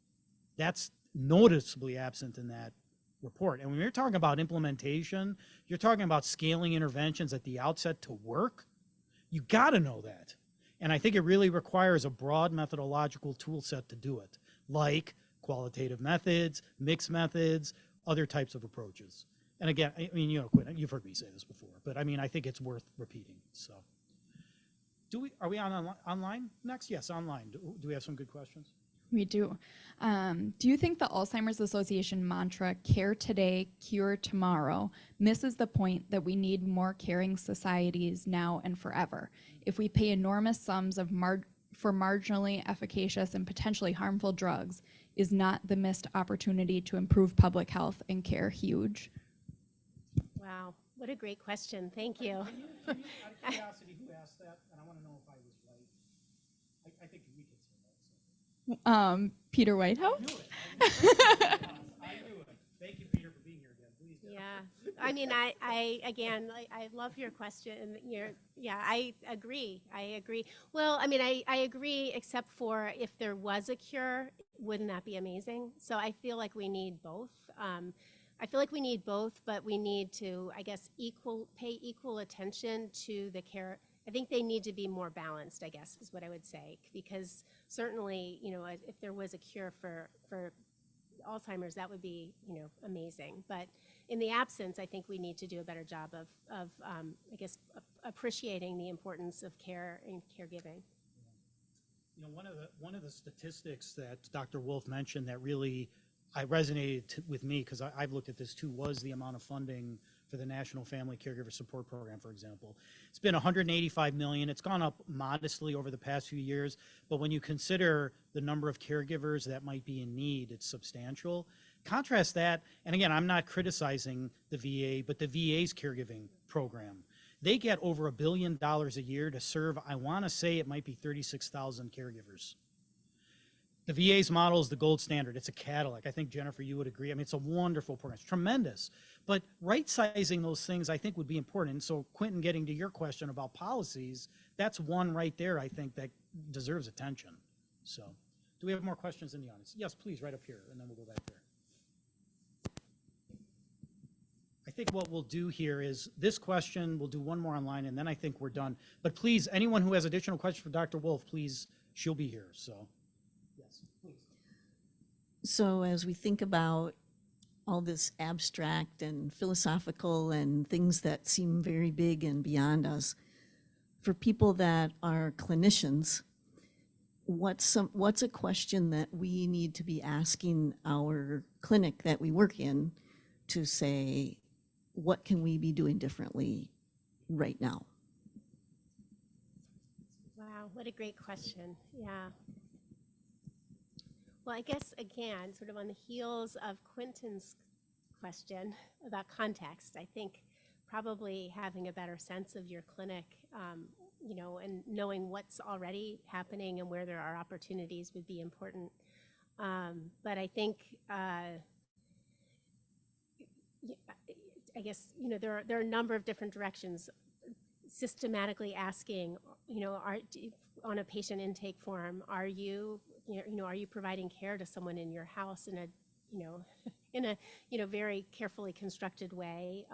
That's noticeably absent in that report. And when you're talking about implementation, you're talking about scaling interventions at the outset to work. You got to know that. And I think it really requires a broad methodological tool set to do it, like qualitative methods, mixed methods, other types of approaches. And again, I mean, Quinn, you've heard me say this before, but I mean, I think it's worth repeating. So are we on online next? Yes, online. Do we have some good questions? We do. Do you think the Alzheimer's Association mantra, care today, cure tomorrow, misses the point that we need more caring societies now and forever? If we pay enormous sums for marginally efficacious and potentially harmful drugs, is not the missed opportunity to improve public health and care huge? Wow, what a great question. Thank you. Can you out of curiosity, who asked that? And I want to know if I was right. I think we could say that. So. Peter Whitehouse? I knew it. I knew it. Thank you, Peter, for being here again. Please. Yeah, I mean, I love your question. I agree. Well, I mean, I agree, except for if there was a cure, wouldn't that be amazing? So I feel like we need both. But we need to, I guess, pay equal attention to the care. I think they need to be more balanced, I guess, is what I would say, because certainly, if there was a cure for Alzheimer's, that would be, amazing. But in the absence, I think we need to do a better job of I guess, appreciating the importance of care and caregiving. One of the statistics that Dr. Wolff mentioned that really resonated with me, because I've looked at this too, was the amount of funding for the National Family Caregiver Support Program, for example. It's been $185 million. It's gone up modestly over the past few years, but when you consider the number of caregivers that might be in need, it's substantial. Contrast that, and again, I'm not criticizing the VA, but the VA's caregiving program. They get over $1 billion a year to serve, I want to say it might be 36,000 caregivers. The VA's model is the gold standard. It's a Cadillac. I think, Jennifer, you would agree. I mean, it's a wonderful program. It's tremendous. But right-sizing those things, I think, would be important. And so, Quentin, getting to your question about policies, that's one right there, I think, that deserves attention. So, do we have more questions in the audience? Yes, please, right up here, and then we'll go back there. I think what we'll do here is this question, we'll do one more online, and then I think we're done. But please, anyone who has additional questions for Dr. Wolff, please, she'll be here. So. So as we think about all this abstract and philosophical and things that seem very big and beyond us, for people that are clinicians, what's a question that we need to be asking our clinic that we work in to say, what can we be doing differently right now? Wow, what a great question. Yeah. Well, I guess, again, sort of on the heels of Quentin's question about context, I think probably having a better sense of your clinic, you know, and knowing what's already happening and where there are opportunities would be important. But I think, I guess, you know, there are a number of different directions. Systematically asking, you know, on a patient intake form, are you, you know, are you providing care to someone in your house in a, you know, in a, you know, very carefully constructed way?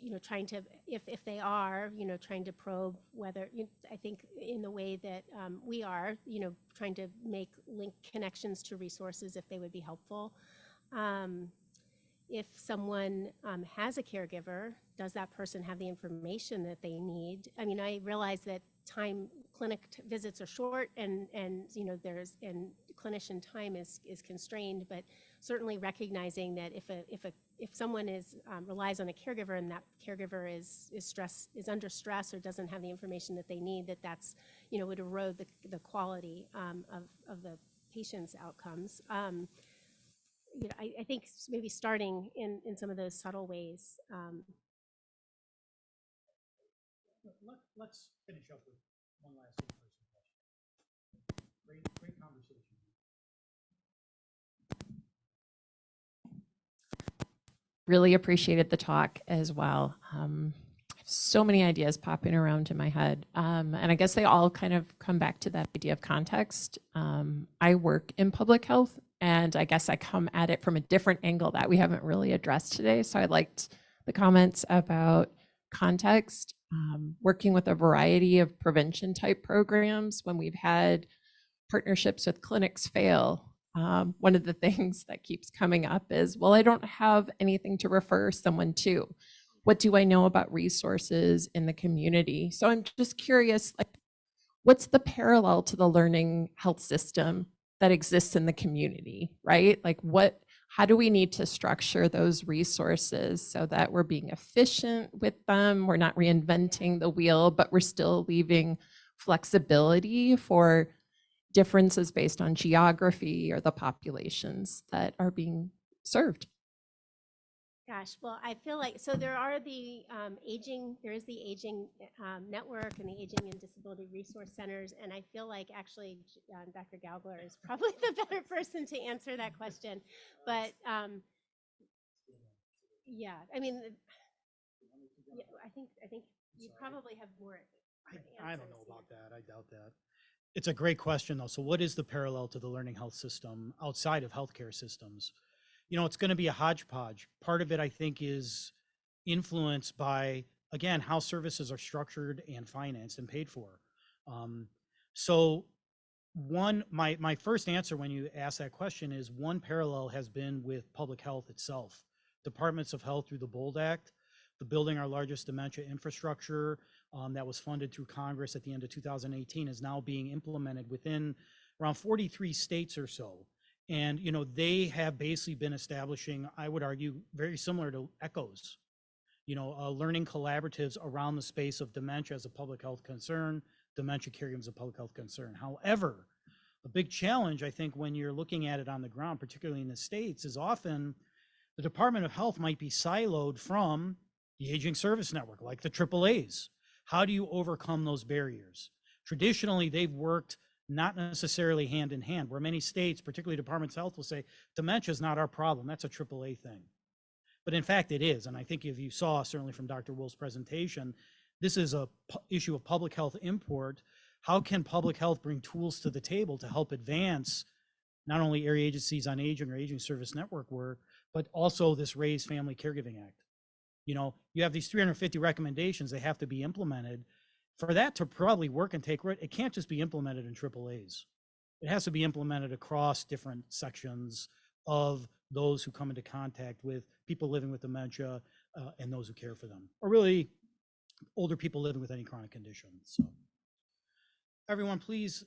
You know, trying to, if they are, you know, trying to probe whether, you know, I think in the way that we are, you know, trying to make link connections to resources if they would be helpful. If someone has a caregiver, does that person have the information that they need? I mean, I realize that clinic visits are short, and you know, and clinician time is constrained, but certainly recognizing that if someone relies on a caregiver and that caregiver is under stress or doesn't have the information that they need, that's, you know, would erode the quality of the patient's outcomes. You know, I think maybe starting in some of those subtle ways. Let's finish up with one last in-person question. Great conversation. Really appreciated the talk as well. So many ideas popping around in my head. And I guess they all kind of come back to that idea of context. I work in public health, and I guess I come at it from a different angle that we haven't really addressed today. So I liked the comments about context, working with a variety of prevention type programs when we've had partnerships with clinics fail. One of the things that keeps coming up is, well, I don't have anything to refer someone to. What do I know about resources in the community? So I'm just curious, like, what's the parallel to the learning health system that exists in the community, right? Like, how do we need to structure those resources so that we're being efficient with them? We're not reinventing the wheel, but we're still leaving flexibility for differences based on geography or the populations that are being served. Gosh, well, I feel like, so there is the aging network and the aging and disability resource centers, and I feel like actually Dr. Gaugler is probably the better person to answer that question. But yeah, I mean, yeah, I think you probably have more. I don't know about that. I doubt that. It's a great question, though. So what is the parallel to the learning health system outside of healthcare systems? You know, it's going to be a hodgepodge. Part of it, I think, is influenced by, again, how services are structured and financed and paid for. So my first answer when you ask that question is, one parallel has been with public health itself. Departments of Health through the BOLD Act, the Building Our Largest Dementia Infrastructure that was funded through Congress at the end of 2018 is now being implemented within around 43 states or so. And, you know, they have basically been establishing, I would argue, very similar to ECHOs, you know, learning collaboratives around the space of dementia as a public health concern, dementia caregiving as a public health concern. However, a big challenge, I think, when you're looking at it on the ground, particularly in the States, is often the Department of Health might be siloed from the aging service network, like the AAAs. How do you overcome those barriers? Traditionally, they've worked not necessarily hand in hand, where many states, particularly Departments of Health, will say, dementia is not our problem, that's a AAA thing. But in fact, it is. And I think if you saw, certainly from Dr. Wolff's presentation, this is a issue of public health import. How can public health bring tools to the table to help advance not only area agencies on aging or aging service network work, but also this Raise Family Caregiving Act? You know, you have these 350 recommendations, they have to be implemented. For that to probably work and take root, it can't just be implemented in AAAs. It has to be implemented across different sections of those who come into contact with people living with dementia and those who care for them, or really older people living with any chronic condition. So everyone, please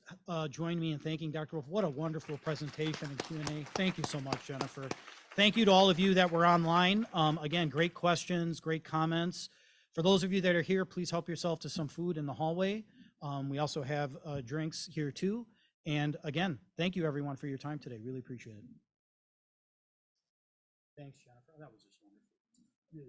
join me in thanking Dr. Wolff. What a wonderful presentation and Q&A. Thank you so much, Jennifer. Thank you to all of you that were online. Again, great questions, great comments. For those of you that are here, please help yourself to some food in the hallway. We also have drinks here too. And again, thank you everyone for your time today. Really appreciate it. Thanks, Jennifer. That was just wonderful. Yeah.